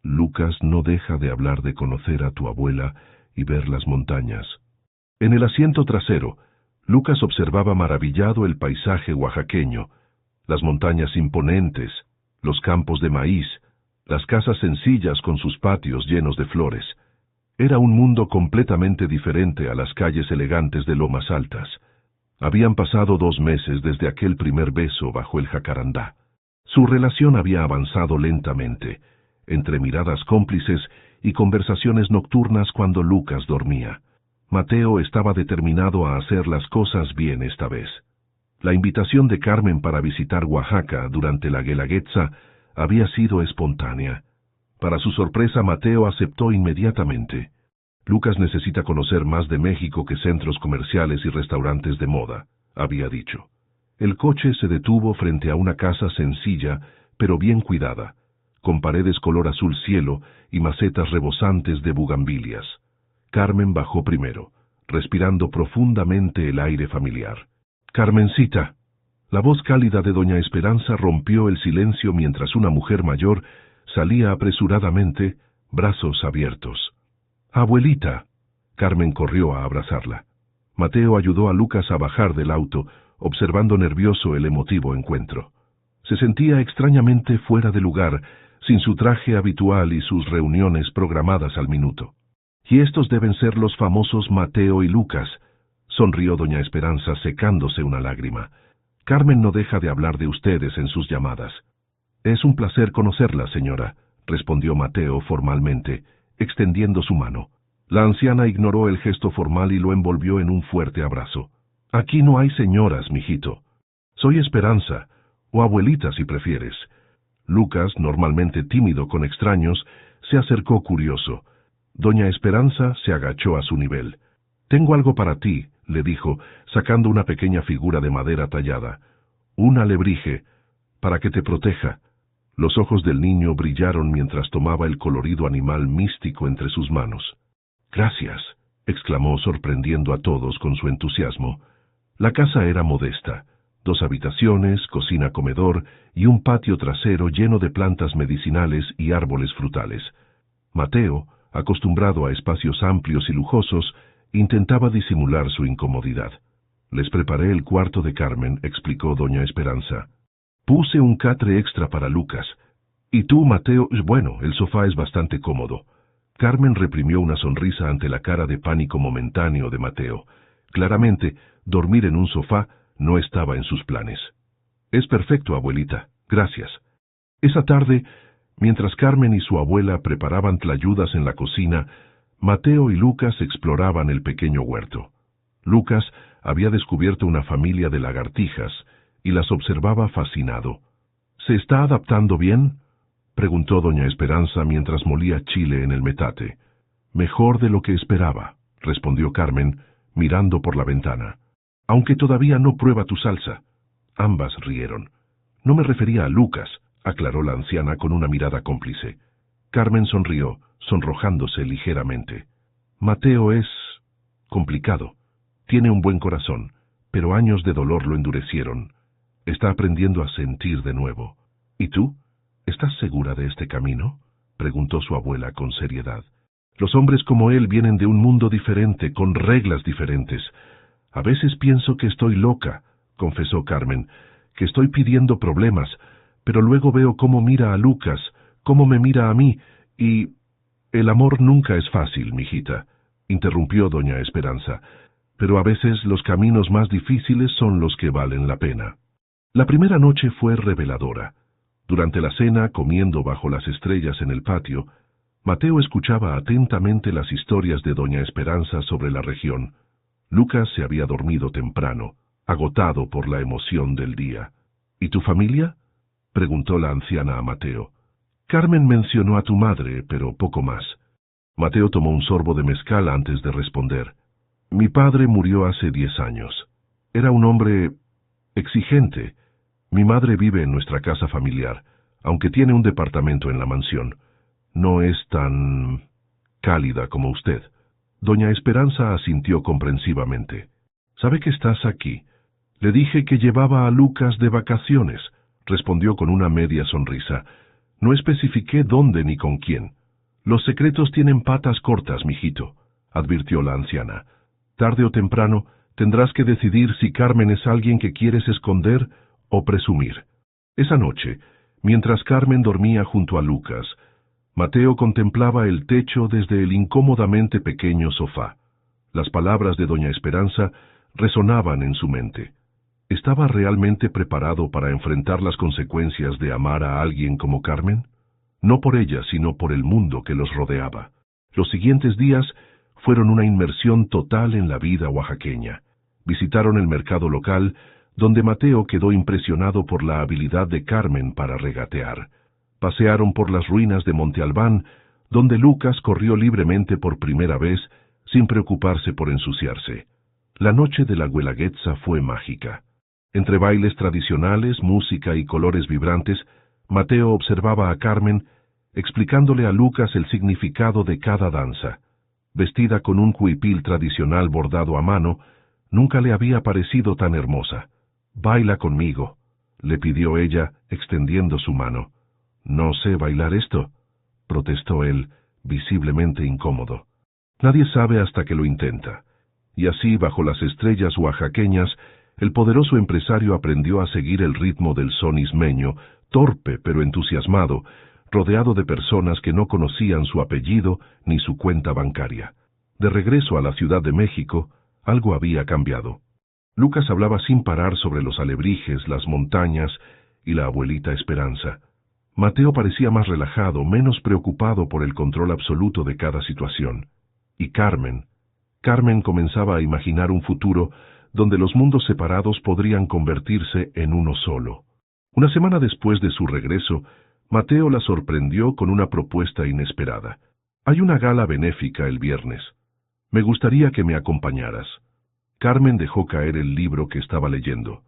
A: Lucas no deja de hablar de conocer a tu abuela y ver las montañas. En el asiento trasero, Lucas observaba maravillado el paisaje oaxaqueño, las montañas imponentes, los campos de maíz, las casas sencillas con sus patios llenos de flores. Era un mundo completamente diferente a las calles elegantes de Lomas Altas. Habían pasado 2 meses desde aquel primer beso bajo el jacarandá. Su relación había avanzado lentamente, entre miradas cómplices y conversaciones nocturnas cuando Lucas dormía. Mateo estaba determinado a hacer las cosas bien esta vez. La invitación de Carmen para visitar Oaxaca durante la Guelaguetza había sido espontánea. Para su sorpresa, Mateo aceptó inmediatamente. Lucas necesita conocer más de México que centros comerciales y restaurantes de moda, había dicho. El coche se detuvo frente a una casa sencilla, pero bien cuidada, con paredes color azul cielo y macetas rebosantes de bugambilias. Carmen bajó primero, respirando profundamente el aire familiar. «Carmencita». La voz cálida de doña Esperanza rompió el silencio mientras una mujer mayor salía apresuradamente, brazos abiertos. «Abuelita». Carmen corrió a abrazarla. Mateo ayudó a Lucas a bajar del auto, observando nervioso el emotivo encuentro. Se sentía extrañamente fuera de lugar, sin su traje habitual y sus reuniones programadas al minuto. «Y estos deben ser los famosos Mateo y Lucas», sonrió doña Esperanza secándose una lágrima. «Carmen no deja de hablar de ustedes en sus llamadas». «Es un placer conocerla, señora», respondió Mateo formalmente, extendiendo su mano. La anciana ignoró el gesto formal y lo envolvió en un fuerte abrazo. «Aquí no hay señoras, mijito. Soy Esperanza, o abuelita si prefieres». Lucas, normalmente tímido con extraños, se acercó curioso. Doña Esperanza se agachó a su nivel. «Tengo algo para ti», le dijo, sacando una pequeña figura de madera tallada. «Un alebrije, para que te proteja». Los ojos del niño brillaron mientras tomaba el colorido animal místico entre sus manos. «Gracias», exclamó sorprendiendo a todos con su entusiasmo. La casa era modesta. 2 habitaciones, cocina-comedor y un patio trasero lleno de plantas medicinales y árboles frutales. Mateo, acostumbrado a espacios amplios y lujosos, intentaba disimular su incomodidad. «Les preparé el cuarto de Carmen», explicó doña Esperanza. «Puse un catre extra para Lucas. Y tú, Mateo, bueno, el sofá es bastante cómodo». Carmen reprimió una sonrisa ante la cara de pánico momentáneo de Mateo. Claramente, dormir en un sofá no estaba en sus planes. «Es perfecto, abuelita. Gracias». Esa tarde, mientras Carmen y su abuela preparaban tlayudas en la cocina, Mateo y Lucas exploraban el pequeño huerto. Lucas había descubierto una familia de lagartijas y las observaba fascinado. «¿Se está adaptando bien?», preguntó doña Esperanza mientras molía chile en el metate. «Mejor de lo que esperaba», respondió Carmen, mirando por la ventana. «Aunque todavía no prueba tu salsa». Ambas rieron. «No me refería a Lucas», aclaró la anciana con una mirada cómplice. Carmen sonrió, sonrojándose ligeramente. «Mateo es complicado. Tiene un buen corazón, pero años de dolor lo endurecieron. Está aprendiendo a sentir de nuevo. ¿Y tú? ¿Estás segura de este camino?», preguntó su abuela con seriedad. «Los hombres como él vienen de un mundo diferente, con reglas diferentes. A veces pienso que estoy loca», confesó Carmen, «que estoy pidiendo problemas, pero luego veo cómo mira a Lucas, cómo me mira a mí, y... El amor nunca es fácil, mijita», interrumpió doña Esperanza, «pero a veces los caminos más difíciles son los que valen la pena». La primera noche fue reveladora. Durante la cena, comiendo bajo las estrellas en el patio, Mateo escuchaba atentamente las historias de doña Esperanza sobre la región. Lucas se había dormido temprano, agotado por la emoción del día. «¿Y tu familia?», preguntó la anciana a Mateo. «Carmen mencionó a tu madre, pero poco más». Mateo tomó un sorbo de mezcal antes de responder. «Mi padre murió hace 10 años. Era un hombre exigente. Mi madre vive en nuestra casa familiar, aunque tiene un departamento en la mansión. No es tan cálida como usted». Doña Esperanza asintió comprensivamente. «¿Sabe que estás aquí? Le dije que llevaba a Lucas de vacaciones», respondió con una media sonrisa. «No especifiqué dónde ni con quién». «Los secretos tienen patas cortas, mijito», advirtió la anciana. «Tarde o temprano tendrás que decidir si Carmen es alguien que quieres esconder o presumir». Esa noche, mientras Carmen dormía junto a Lucas, Mateo contemplaba el techo desde el incómodamente pequeño sofá. Las palabras de doña Esperanza resonaban en su mente. ¿Estaba realmente preparado para enfrentar las consecuencias de amar a alguien como Carmen? No por ella, sino por el mundo que los rodeaba. Los siguientes días fueron una inmersión total en la vida oaxaqueña. Visitaron el mercado local, donde Mateo quedó impresionado por la habilidad de Carmen para regatear. Pasearon por las ruinas de Monte Albán, donde Lucas corrió libremente por primera vez, sin preocuparse por ensuciarse. La noche de la Guelaguetza fue mágica. Entre bailes tradicionales, música y colores vibrantes, Mateo observaba a Carmen, explicándole a Lucas el significado de cada danza. Vestida con un huipil tradicional bordado a mano, nunca le había parecido tan hermosa. «Baila conmigo», le pidió ella, extendiendo su mano. «No sé bailar esto», protestó él, visiblemente incómodo. «Nadie sabe hasta que lo intenta». Y así, bajo las estrellas oaxaqueñas, el poderoso empresario aprendió a seguir el ritmo del son ismeño, torpe pero entusiasmado, rodeado de personas que no conocían su apellido ni su cuenta bancaria. De regreso a la Ciudad de México, algo había cambiado. Lucas hablaba sin parar sobre los alebrijes, las montañas y la abuelita Esperanza. Mateo parecía más relajado, menos preocupado por el control absoluto de cada situación. Y Carmen comenzaba a imaginar un futuro donde los mundos separados podrían convertirse en uno solo. Una semana después de su regreso, Mateo la sorprendió con una propuesta inesperada. Hay una gala benéfica el viernes. Me gustaría que me acompañaras. Carmen dejó caer el libro que estaba leyendo.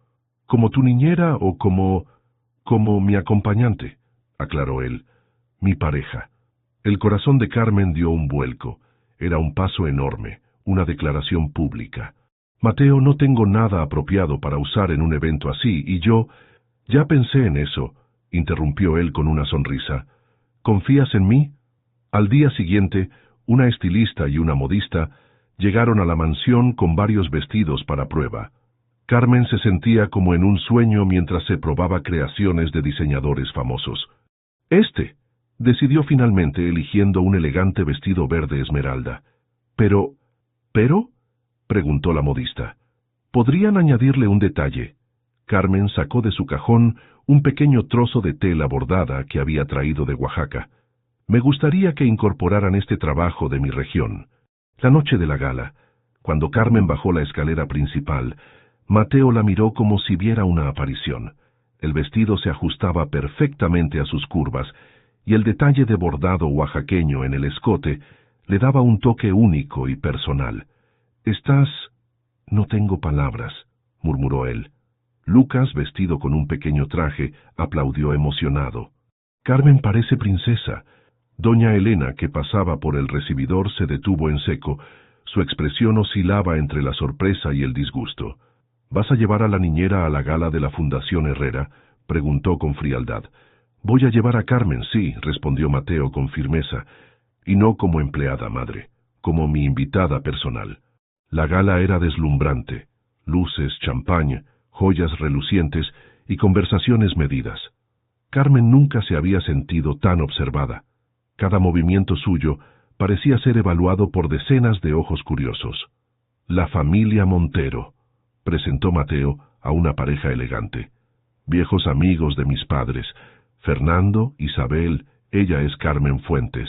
A: ¿Como tu niñera o como mi acompañante?, aclaró él. Mi pareja. El corazón de Carmen dio un vuelco. Era un paso enorme, una declaración pública. Mateo, no tengo nada apropiado para usar en un evento así, y yo... Ya pensé en eso, interrumpió él con una sonrisa. ¿Confías en mí? Al día siguiente, una estilista y una modista llegaron a la mansión con varios vestidos para prueba. Carmen se sentía como en un sueño mientras se probaba creaciones de diseñadores famosos. Decidió finalmente eligiendo un elegante vestido verde esmeralda. ¿Pero? Preguntó la modista. ¿Podrían añadirle un detalle? Carmen sacó de su cajón un pequeño trozo de tela bordada que había traído de Oaxaca. Me gustaría que incorporaran este trabajo de mi región. La noche de la gala, cuando Carmen bajó la escalera principal, Mateo la miró como si viera una aparición. El vestido se ajustaba perfectamente a sus curvas, y el detalle de bordado oaxaqueño en el escote le daba un toque único y personal. No tengo palabras, murmuró él. Lucas, vestido con un pequeño traje, aplaudió emocionado. Carmen parece princesa. Doña Elena, que pasaba por el recibidor, se detuvo en seco. Su expresión oscilaba entre la sorpresa y el disgusto. ¿Vas a llevar a la niñera a la gala de la Fundación Herrera?, preguntó con frialdad. Voy a llevar a Carmen, sí, respondió Mateo con firmeza, y no como empleada, madre, como mi invitada personal. La gala era deslumbrante, luces, champaña, joyas relucientes y conversaciones medidas. Carmen nunca se había sentido tan observada. Cada movimiento suyo parecía ser evaluado por decenas de ojos curiosos. La familia Montero, presentó Mateo a una pareja elegante. Viejos amigos de mis padres, Fernando, Isabel, ella es Carmen Fuentes.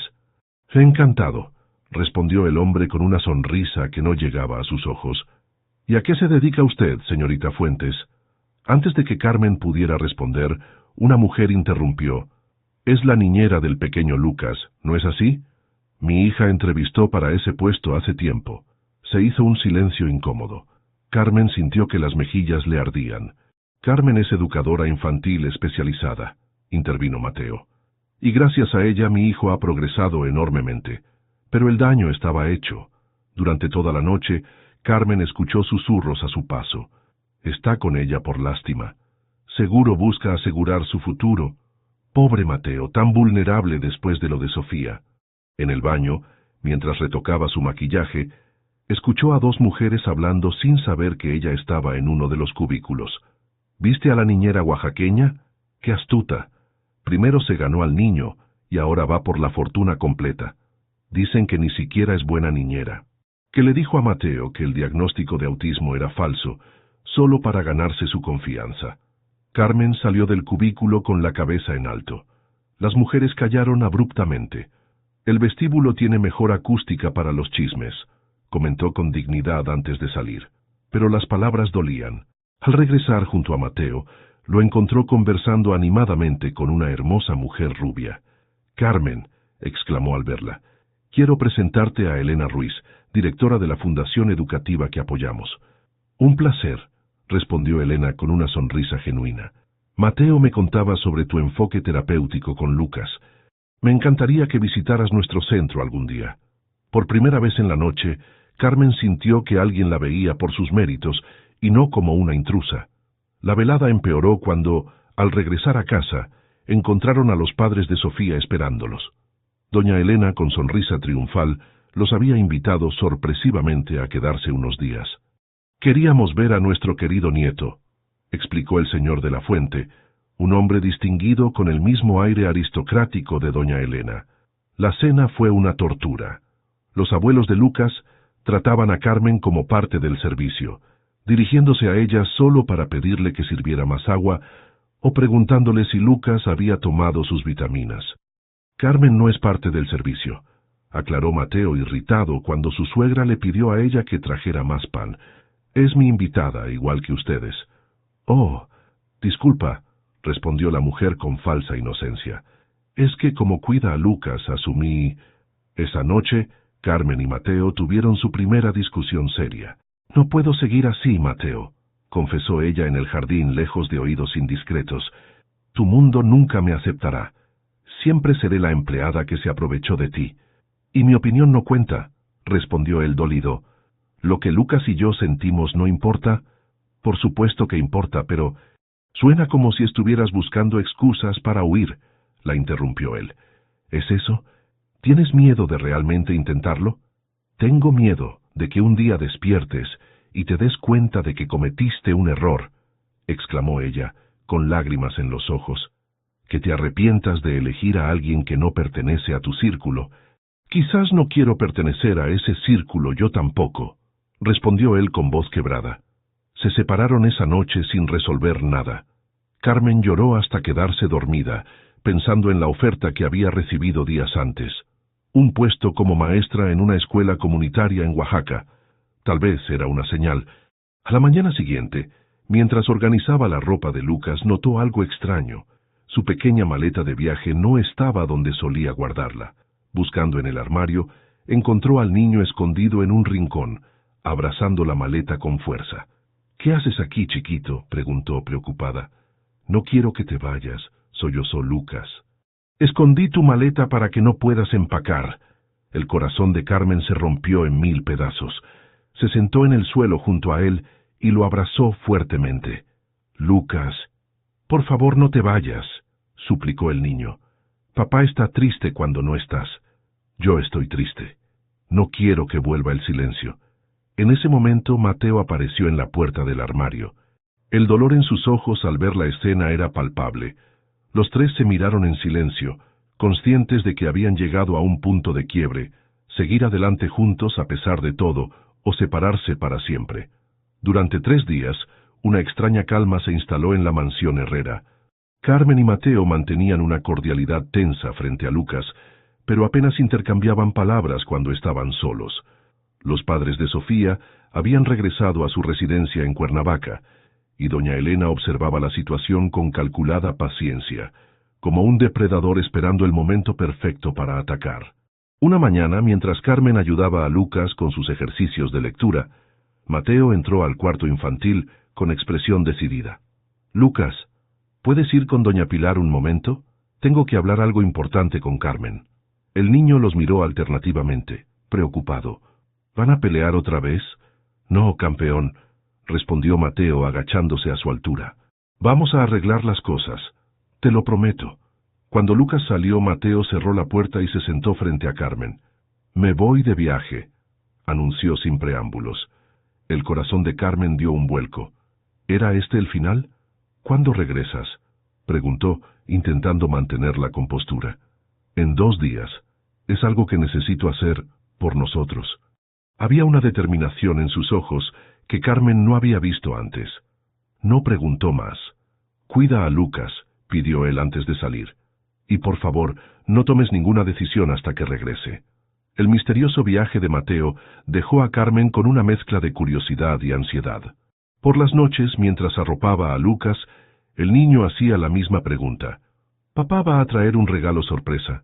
A: Encantado, respondió el hombre con una sonrisa que no llegaba a sus ojos. ¿Y a qué se dedica usted, señorita Fuentes? Antes de que Carmen pudiera responder, una mujer interrumpió. Es la niñera del pequeño Lucas, ¿no es así? Mi hija entrevistó para ese puesto hace tiempo. Se hizo un silencio incómodo. Carmen sintió que las mejillas le ardían. Carmen es educadora infantil especializada, intervino Mateo. Y gracias a ella mi hijo ha progresado enormemente. Pero el daño estaba hecho. Durante toda la noche, Carmen escuchó susurros a su paso. Está con ella por lástima. Seguro busca asegurar su futuro. Pobre Mateo, tan vulnerable después de lo de Sofía. En el baño, mientras retocaba su maquillaje, escuchó a dos mujeres hablando sin saber que ella estaba en uno de los cubículos. ¿Viste a la niñera oaxaqueña? ¡Qué astuta! Primero se ganó al niño, y ahora va por la fortuna completa. Dicen que ni siquiera es buena niñera. Que le dijo a Mateo que el diagnóstico de autismo era falso, solo para ganarse su confianza. Carmen salió del cubículo con la cabeza en alto. Las mujeres callaron abruptamente. El vestíbulo tiene mejor acústica para los chismes, comentó con dignidad antes de salir. Pero las palabras dolían. Al regresar junto a Mateo, lo encontró conversando animadamente con una hermosa mujer rubia. Carmen, exclamó al verla, quiero presentarte a Elena Ruiz, directora de la fundación educativa que apoyamos. Un placer, respondió Elena con una sonrisa genuina. Mateo me contaba sobre tu enfoque terapéutico con Lucas. Me encantaría que visitaras nuestro centro algún día. Por primera vez en la noche, Carmen sintió que alguien la veía por sus méritos y no como una intrusa. La velada empeoró cuando, al regresar a casa, encontraron a los padres de Sofía esperándolos. Doña Elena, con sonrisa triunfal, los había invitado sorpresivamente a quedarse unos días. Queríamos ver a nuestro querido nieto, explicó el señor de la Fuente, un hombre distinguido con el mismo aire aristocrático de doña Elena. La cena fue una tortura. Los abuelos de Lucas trataban a Carmen como parte del servicio, dirigiéndose a ella solo para pedirle que sirviera más agua o preguntándole si Lucas había tomado sus vitaminas. Carmen no es parte del servicio, aclaró Mateo irritado cuando su suegra le pidió a ella que trajera más pan. Es mi invitada, igual que ustedes. Oh, disculpa, respondió la mujer con falsa inocencia. Es que como cuida a Lucas, asumí... Esa noche, Carmen y Mateo tuvieron su primera discusión seria. «No puedo seguir así, Mateo», confesó ella en el jardín lejos de oídos indiscretos. «Tu mundo nunca me aceptará. Siempre seré la empleada que se aprovechó de ti». «Y mi opinión no cuenta», respondió él dolido. «Lo que Lucas y yo sentimos no importa». «Por supuesto que importa, pero suena como si estuvieras buscando excusas para huir», la interrumpió él. «¿Es eso? ¿Tienes miedo de realmente intentarlo?» «Tengo miedo de que un día despiertes y te des cuenta de que cometiste un error», exclamó ella, con lágrimas en los ojos. «Que te arrepientas de elegir a alguien que no pertenece a tu círculo». «Quizás no quiero pertenecer a ese círculo yo tampoco», respondió él con voz quebrada. Se separaron esa noche sin resolver nada. Carmen lloró hasta quedarse dormida, pensando en la oferta que había recibido días antes. Un puesto como maestra en una escuela comunitaria en Oaxaca. Tal vez era una señal. A la mañana siguiente, mientras organizaba la ropa de Lucas, notó algo extraño. Su pequeña maleta de viaje no estaba donde solía guardarla. Buscando en el armario, encontró al niño escondido en un rincón, abrazando la maleta con fuerza. «¿Qué haces aquí, chiquito?», preguntó preocupada. «No quiero que te vayas», sollozó Lucas. «Escondí tu maleta para que no puedas empacar». El corazón de Carmen se rompió en 1000 pedazos. Se sentó en el suelo junto a él y lo abrazó fuertemente. «Lucas, por favor no te vayas», suplicó el niño. «Papá está triste cuando no estás. Yo estoy triste. No quiero que vuelva el silencio». En ese momento Mateo apareció en la puerta del armario. El dolor en sus ojos al ver la escena era palpable. Los tres se miraron en silencio, conscientes de que habían llegado a un punto de quiebre, seguir adelante juntos a pesar de todo, o separarse para siempre. Durante 3 días, una extraña calma se instaló en la mansión Herrera. Carmen y Mateo mantenían una cordialidad tensa frente a Lucas, pero apenas intercambiaban palabras cuando estaban solos. Los padres de Sofía habían regresado a su residencia en Cuernavaca, y doña Elena observaba la situación con calculada paciencia, como un depredador esperando el momento perfecto para atacar. Una mañana, mientras Carmen ayudaba a Lucas con sus ejercicios de lectura, Mateo entró al cuarto infantil con expresión decidida. «Lucas, ¿puedes ir con doña Pilar un momento? Tengo que hablar algo importante con Carmen». El niño los miró alternativamente, preocupado. «¿Van a pelear otra vez?» «No, campeón», respondió Mateo agachándose a su altura. «Vamos a arreglar las cosas. Te lo prometo». Cuando Lucas salió, Mateo cerró la puerta y se sentó frente a Carmen. «Me voy de viaje», anunció sin preámbulos. El corazón de Carmen dio un vuelco. ¿Era este el final? «¿Cuándo regresas?», preguntó, intentando mantener la compostura. «En 2 días. Es algo que necesito hacer por nosotros». Había una determinación en sus ojos que Carmen no había visto antes. No preguntó más. «Cuida a Lucas», pidió él antes de salir. «Y por favor, no tomes ninguna decisión hasta que regrese». El misterioso viaje de Mateo dejó a Carmen con una mezcla de curiosidad y ansiedad. Por las noches, mientras arropaba a Lucas, el niño hacía la misma pregunta. «¿Papá va a traer un regalo sorpresa?»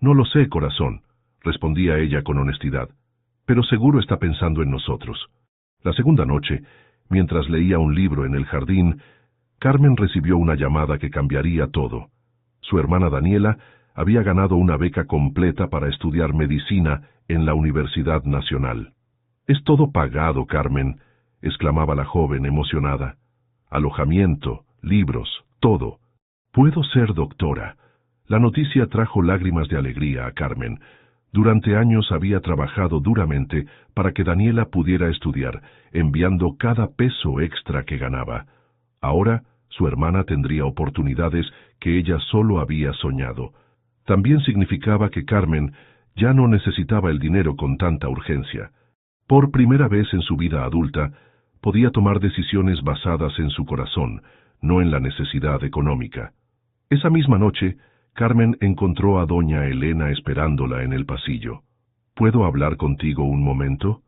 A: «No lo sé, corazón», respondía ella con honestidad. «Pero seguro está pensando en nosotros». La segunda noche, mientras leía un libro en el jardín, Carmen recibió una llamada que cambiaría todo. Su hermana Daniela había ganado una beca completa para estudiar medicina en la Universidad Nacional. «Es todo pagado, Carmen», exclamaba la joven emocionada. «Alojamiento, libros, todo. Puedo ser doctora». La noticia trajo lágrimas de alegría a Carmen. Durante años había trabajado duramente para que Daniela pudiera estudiar, enviando cada peso extra que ganaba. Ahora, su hermana tendría oportunidades que ella solo había soñado. También significaba que Carmen ya no necesitaba el dinero con tanta urgencia. Por primera vez en su vida adulta, podía tomar decisiones basadas en su corazón, no en la necesidad económica. Esa misma noche, Carmen encontró a doña Elena esperándola en el pasillo. «¿Puedo hablar contigo un momento?»,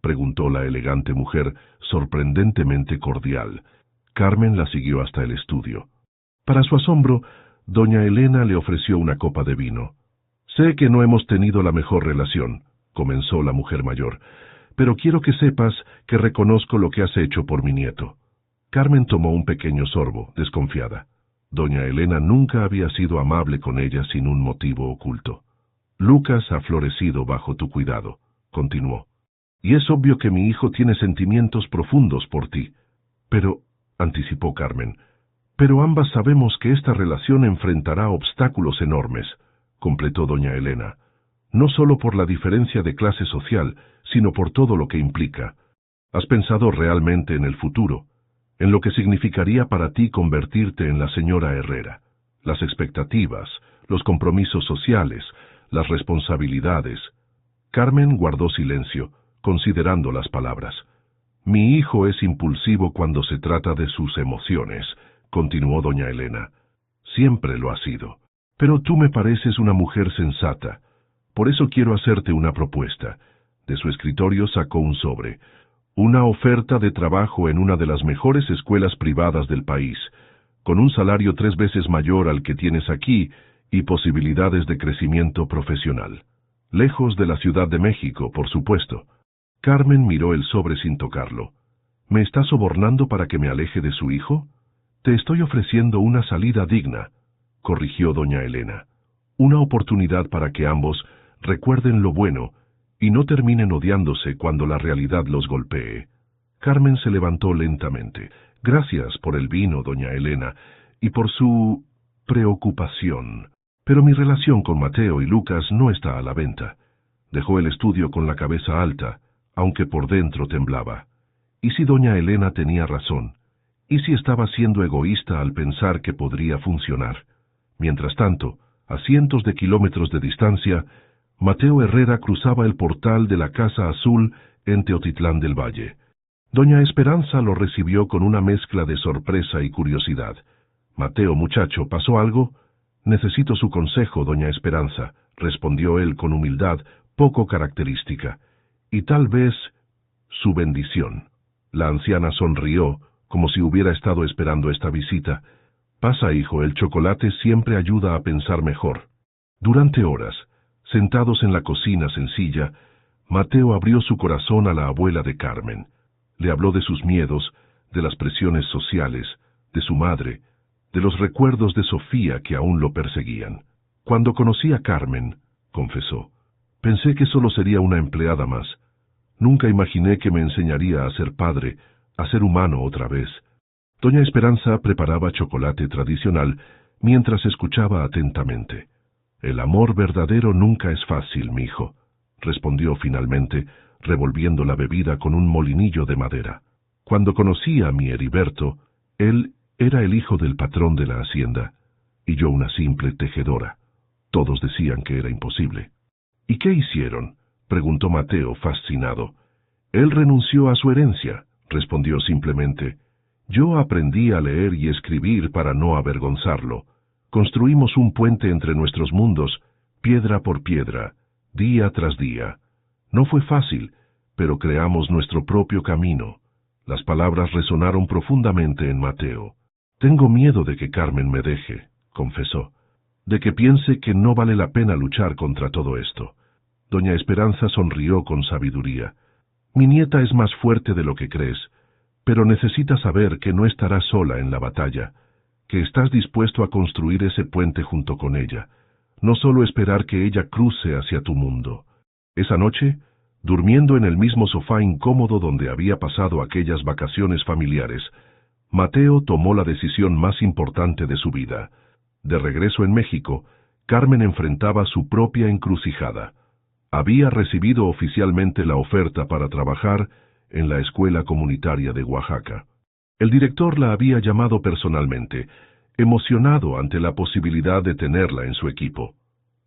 A: preguntó la elegante mujer, sorprendentemente cordial. Carmen la siguió hasta el estudio. Para su asombro, doña Elena le ofreció una copa de vino. Sé que no hemos tenido la mejor relación, comenzó la mujer mayor, pero quiero que sepas que reconozco lo que has hecho por mi nieto. Carmen tomó un pequeño sorbo, desconfiada. Doña Elena nunca había sido amable con ella sin un motivo oculto. Lucas ha florecido bajo tu cuidado, continuó. Y es obvio que mi hijo tiene sentimientos profundos por ti. Pero, anticipó Carmen, pero ambas sabemos que esta relación enfrentará obstáculos enormes, completó doña Elena, no solo por la diferencia de clase social, sino por todo lo que implica. ¿Has pensado realmente en el futuro, en lo que significaría para ti convertirte en la señora Herrera? Las expectativas, los compromisos sociales, las responsabilidades. Carmen guardó silencio, considerando las palabras. Mi hijo es impulsivo cuando se trata de sus emociones, continuó doña Elena. Siempre lo ha sido. Pero tú me pareces una mujer sensata. Por eso quiero hacerte una propuesta. De su escritorio sacó un sobre. Una oferta de trabajo en una de las mejores escuelas privadas del país, con un salario 3 veces mayor al que tienes aquí y posibilidades de crecimiento profesional. Lejos de la Ciudad de México, por supuesto. Carmen miró el sobre sin tocarlo. ¿Me estás sobornando para que me aleje de su hijo? Te estoy ofreciendo una salida digna, corrigió doña Elena. Una oportunidad para que ambos recuerden lo bueno y no terminen odiándose cuando la realidad los golpee. Carmen se levantó lentamente. Gracias por el vino, doña Elena, y por su preocupación. Pero mi relación con Mateo y Lucas no está a la venta. Dejó el estudio con la cabeza alta, aunque por dentro temblaba. ¿Y si doña Elena tenía razón? ¿Y si estaba siendo egoísta al pensar que podría funcionar? Mientras tanto, a cientos de kilómetros de distancia, Mateo Herrera cruzaba el portal de la Casa Azul en Teotitlán del Valle. Doña Esperanza lo recibió con una mezcla de sorpresa y curiosidad. «Mateo, muchacho, ¿pasó algo?» «Necesito su consejo, doña Esperanza», respondió él con humildad poco característica. «Y tal vez su bendición». La anciana sonrió, como si hubiera estado esperando esta visita. «Pasa, hijo, el chocolate siempre ayuda a pensar mejor». Durante horas, sentados en la cocina sencilla, Mateo abrió su corazón a la abuela de Carmen. Le habló de sus miedos, de las presiones sociales, de su madre, de los recuerdos de Sofía que aún lo perseguían. «Cuando conocí a Carmen», confesó, «pensé que solo sería una empleada más. Nunca imaginé que me enseñaría a ser padre, a ser humano otra vez». Doña Esperanza preparaba chocolate tradicional mientras escuchaba atentamente. «El amor verdadero nunca es fácil, mi hijo», respondió finalmente, revolviendo la bebida con un molinillo de madera. «Cuando conocí a mi Heriberto, él era el hijo del patrón de la hacienda, y yo una simple tejedora. Todos decían que era imposible». «¿Y qué hicieron?», preguntó Mateo, fascinado. «Él renunció a su herencia», respondió simplemente. «Yo aprendí a leer y escribir para no avergonzarlo. Construimos un puente entre nuestros mundos, piedra por piedra, día tras día. No fue fácil, pero creamos nuestro propio camino». Las palabras resonaron profundamente en Mateo. «Tengo miedo de que Carmen me deje», confesó, «de que piense que no vale la pena luchar contra todo esto». Doña Esperanza sonrió con sabiduría. «Mi nieta es más fuerte de lo que crees, pero necesitas saber que no estarás sola en la batalla, que estás dispuesto a construir ese puente junto con ella, no solo esperar que ella cruce hacia tu mundo». Esa noche, durmiendo en el mismo sofá incómodo donde había pasado aquellas vacaciones familiares, Mateo tomó la decisión más importante de su vida. De regreso en México, Carmen enfrentaba su propia encrucijada. Había recibido oficialmente la oferta para trabajar en la escuela comunitaria de Oaxaca. El director la había llamado personalmente, emocionado ante la posibilidad de tenerla en su equipo.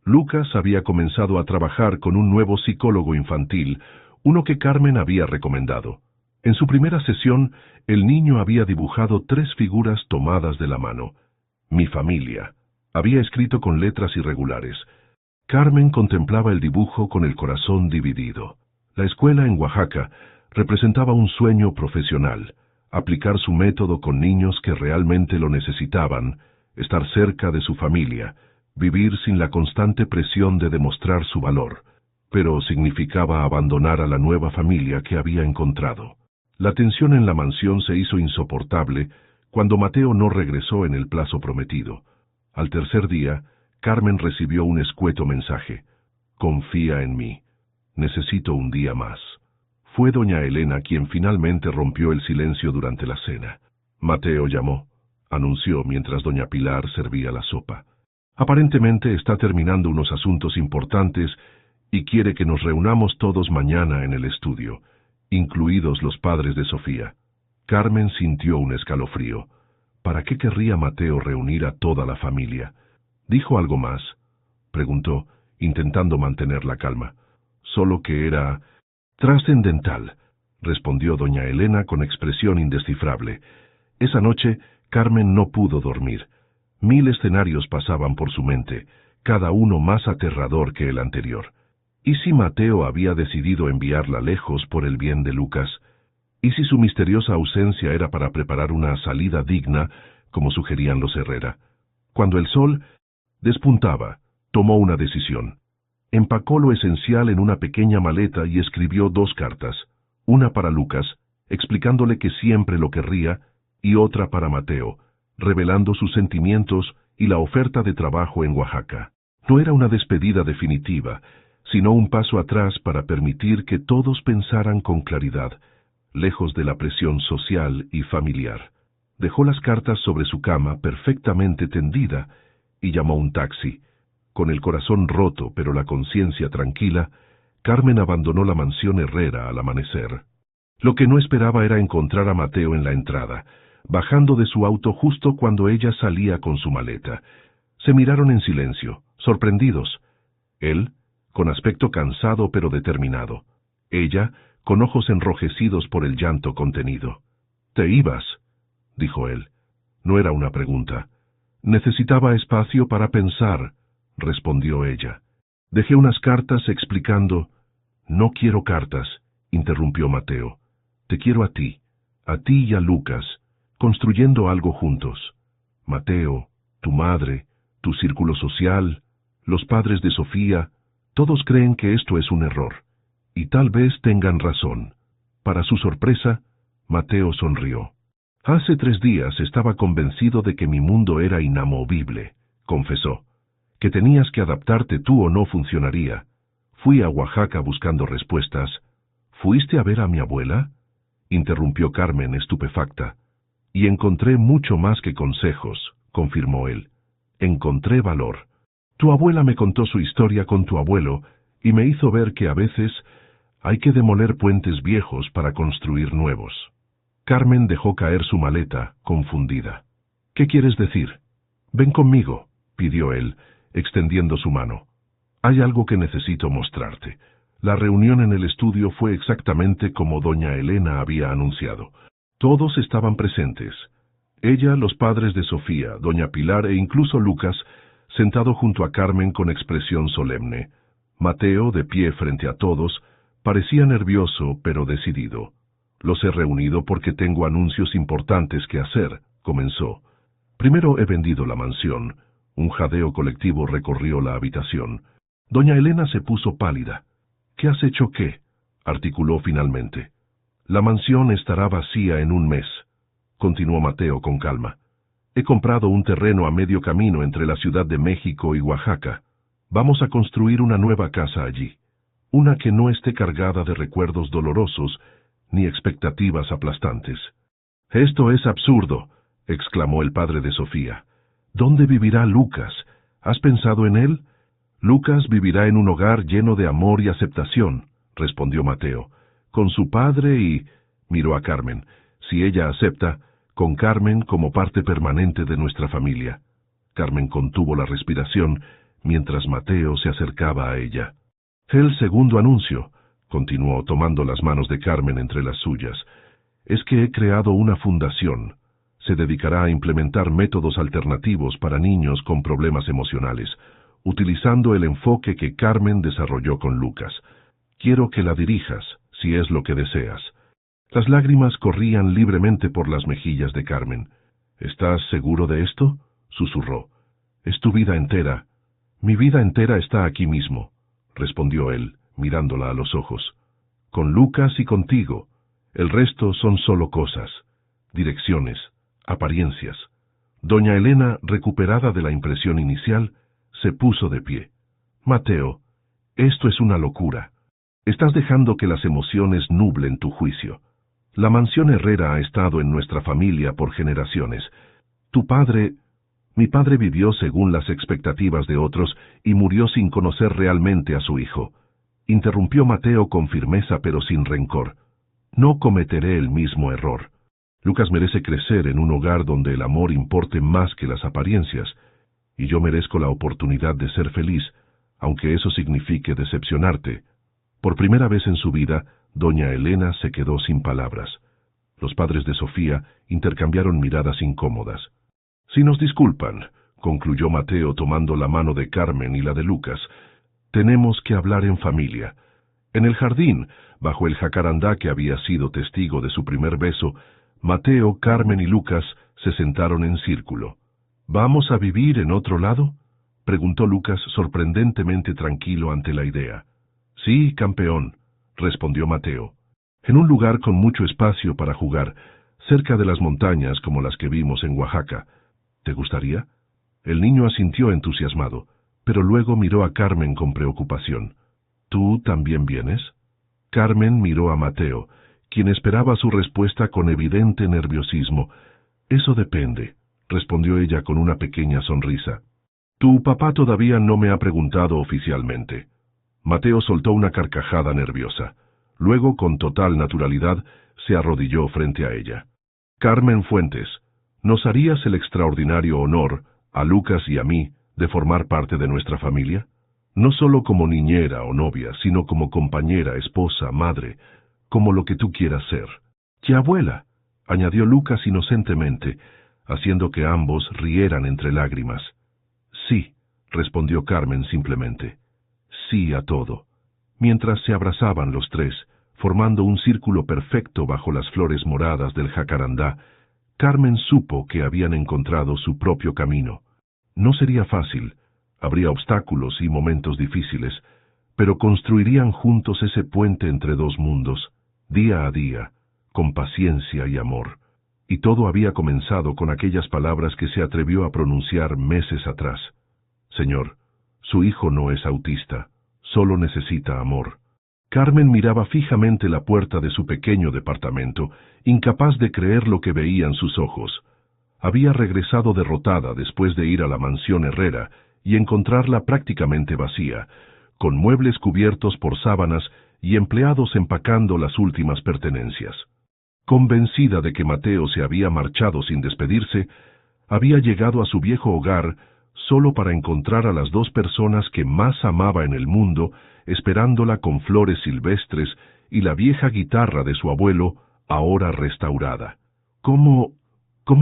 A: Lucas había comenzado a trabajar con un nuevo psicólogo infantil, uno que Carmen había recomendado. En su primera sesión, el niño había dibujado 3 figuras tomadas de la mano. «Mi familia», había escrito con letras irregulares. Carmen contemplaba el dibujo con el corazón dividido. La escuela en Oaxaca representaba un sueño profesional, aplicar su método con niños que realmente lo necesitaban, estar cerca de su familia, vivir sin la constante presión de demostrar su valor, pero significaba abandonar a la nueva familia que había encontrado. La tensión en la mansión se hizo insoportable cuando Mateo no regresó en el plazo prometido. Al tercer día, Carmen recibió un escueto mensaje. «Confía en mí. Necesito un día más». Fue doña Elena quien finalmente rompió el silencio durante la cena. «Mateo llamó», anunció mientras doña Pilar servía la sopa. «Aparentemente está terminando unos asuntos importantes y quiere que nos reunamos todos mañana en el estudio, incluidos los padres de Sofía». Carmen sintió un escalofrío. ¿Para qué querría Mateo reunir a toda la familia? ¿Dijo algo más?, preguntó, intentando mantener la calma. «Solo que era trascendental», respondió doña Elena con expresión indescifrable. Esa noche, Carmen no pudo dormir. 1000 escenarios pasaban por su mente, cada uno más aterrador que el anterior. ¿Y si Mateo había decidido enviarla lejos por el bien de Lucas? ¿Y si su misteriosa ausencia era para preparar una salida digna, como sugerían los Herrera? Cuando el sol despuntaba, tomó una decisión. Empacó lo esencial en una pequeña maleta y escribió 2 cartas, una para Lucas, explicándole que siempre lo querría, y otra para Mateo, revelando sus sentimientos y la oferta de trabajo en Oaxaca. No era una despedida definitiva, sino un paso atrás para permitir que todos pensaran con claridad, lejos de la presión social y familiar. Dejó las cartas sobre su cama perfectamente tendida y llamó un taxi. Con el corazón roto pero la conciencia tranquila, Carmen abandonó la mansión Herrera al amanecer. Lo que no esperaba era encontrar a Mateo en la entrada, bajando de su auto justo cuando ella salía con su maleta. Se miraron en silencio, sorprendidos. Él, con aspecto cansado pero determinado. Ella, con ojos enrojecidos por el llanto contenido. «¿Te ibas?», dijo él. No era una pregunta. «Necesitaba espacio para pensar», respondió ella. «Dejé unas cartas explicando». «No quiero cartas», interrumpió Mateo. «Te quiero a ti y a Lucas, construyendo algo juntos. Mateo, tu madre, tu círculo social, los padres de Sofía, todos creen que esto es un error. Y tal vez tengan razón». Para su sorpresa, Mateo sonrió. «Hace 3 días estaba convencido de que mi mundo era inamovible», confesó. «Que tenías que adaptarte tú o no funcionaría. Fui a Oaxaca buscando respuestas». «¿Fuiste a ver a mi abuela?», interrumpió Carmen estupefacta. «Y encontré mucho más que consejos», confirmó él. «Encontré valor. Tu abuela me contó su historia con tu abuelo y me hizo ver que a veces hay que demoler puentes viejos para construir nuevos». Carmen dejó caer su maleta, confundida. «¿Qué quieres decir?». «Ven conmigo», pidió él, extendiendo su mano. «Hay algo que necesito mostrarte». La reunión en el estudio fue exactamente como doña Elena había anunciado. Todos estaban presentes. Ella, los padres de Sofía, doña Pilar e incluso Lucas, sentado junto a Carmen con expresión solemne. Mateo, de pie frente a todos, parecía nervioso pero decidido. «Los he reunido porque tengo anuncios importantes que hacer», comenzó. «Primero he vendido la mansión». Un jadeo colectivo recorrió la habitación. Doña Elena se puso pálida. «¿Qué has hecho qué?», articuló finalmente. «La mansión estará vacía en 1 mes», continuó Mateo con calma. «He comprado un terreno a medio camino entre la Ciudad de México y Oaxaca. Vamos a construir una nueva casa allí, una que no esté cargada de recuerdos dolorosos ni expectativas aplastantes». «Esto es absurdo», exclamó el padre de Sofía. «¿Dónde vivirá Lucas? ¿Has pensado en él?». «Lucas vivirá en un hogar lleno de amor y aceptación», respondió Mateo, «con su padre y...». Miró a Carmen. «Si ella acepta, con Carmen como parte permanente de nuestra familia». Carmen contuvo la respiración mientras Mateo se acercaba a ella. «El segundo anuncio», continuó tomando las manos de Carmen entre las suyas, «es que he creado una fundación. Se dedicará a implementar métodos alternativos para niños con problemas emocionales, utilizando el enfoque que Carmen desarrolló con Lucas. Quiero que la dirijas, si es lo que deseas». Las lágrimas corrían libremente por las mejillas de Carmen. «¿Estás seguro de esto?», susurró. «Es tu vida entera. Mi vida entera está aquí mismo, respondió él, mirándola a los ojos. Con Lucas y contigo. El resto son solo cosas, direcciones, apariencias. Doña Elena, recuperada de la impresión inicial, se puso de pie. Mateo, esto es una locura. Estás dejando que las emociones nublen tu juicio. La mansión Herrera ha estado en nuestra familia por generaciones. Mi padre vivió según las expectativas de otros y murió sin conocer realmente a su hijo. Interrumpió Mateo con firmeza pero sin rencor. No cometeré el mismo error. Lucas merece crecer en un hogar donde el amor importe más que las apariencias, y yo merezco la oportunidad de ser feliz, aunque eso signifique decepcionarte. Por primera vez en su vida, doña Elena se quedó sin palabras. Los padres de Sofía intercambiaron miradas incómodas. Si nos disculpan, concluyó Mateo tomando la mano de Carmen y la de Lucas, tenemos que hablar en familia. En el jardín, bajo el jacarandá que había sido testigo de su primer beso, Mateo, Carmen y Lucas se sentaron en círculo. ¿Vamos a vivir en otro lado?, preguntó Lucas sorprendentemente tranquilo ante la idea. Sí, campeón, respondió Mateo. En un lugar con mucho espacio para jugar, cerca de las montañas como las que vimos en Oaxaca. ¿Te gustaría? El niño asintió entusiasmado, pero luego miró a Carmen con preocupación. ¿Tú también vienes? Carmen miró a Mateo, quien esperaba su respuesta con evidente nerviosismo. Eso depende, respondió ella con una pequeña sonrisa. Tu papá todavía no me ha preguntado oficialmente. Mateo soltó una carcajada nerviosa. Luego, con total naturalidad, se arrodilló frente a ella. Carmen Fuentes, ¿nos harías el extraordinario honor, a Lucas y a mí, de formar parte de nuestra familia? No solo como niñera o novia, sino como compañera, esposa, madre, como lo que tú quieras ser. Y abuela, añadió Lucas inocentemente, haciendo que ambos rieran entre lágrimas. Sí, respondió Carmen simplemente. Sí a todo. Mientras se abrazaban los tres, formando un círculo perfecto bajo las flores moradas del jacarandá, Carmen supo que habían encontrado su propio camino. No sería fácil, habría obstáculos y momentos difíciles, pero construirían juntos ese puente entre dos mundos, día a día, con paciencia y amor. Y todo había comenzado con aquellas palabras que se atrevió a pronunciar meses atrás. Señor, su hijo no es autista, solo necesita amor. Carmen miraba fijamente la puerta de su pequeño departamento, incapaz de creer lo que veían sus ojos. Había regresado derrotada después de ir a la mansión Herrera y encontrarla prácticamente vacía, con muebles cubiertos por sábanas y empleados empacando las últimas pertenencias. Convencida de que Mateo se había marchado sin despedirse, había llegado a su viejo hogar solo para encontrar a las dos personas que más amaba en el mundo, esperándola con flores silvestres y la vieja guitarra de su abuelo, ahora restaurada. ¿Cómo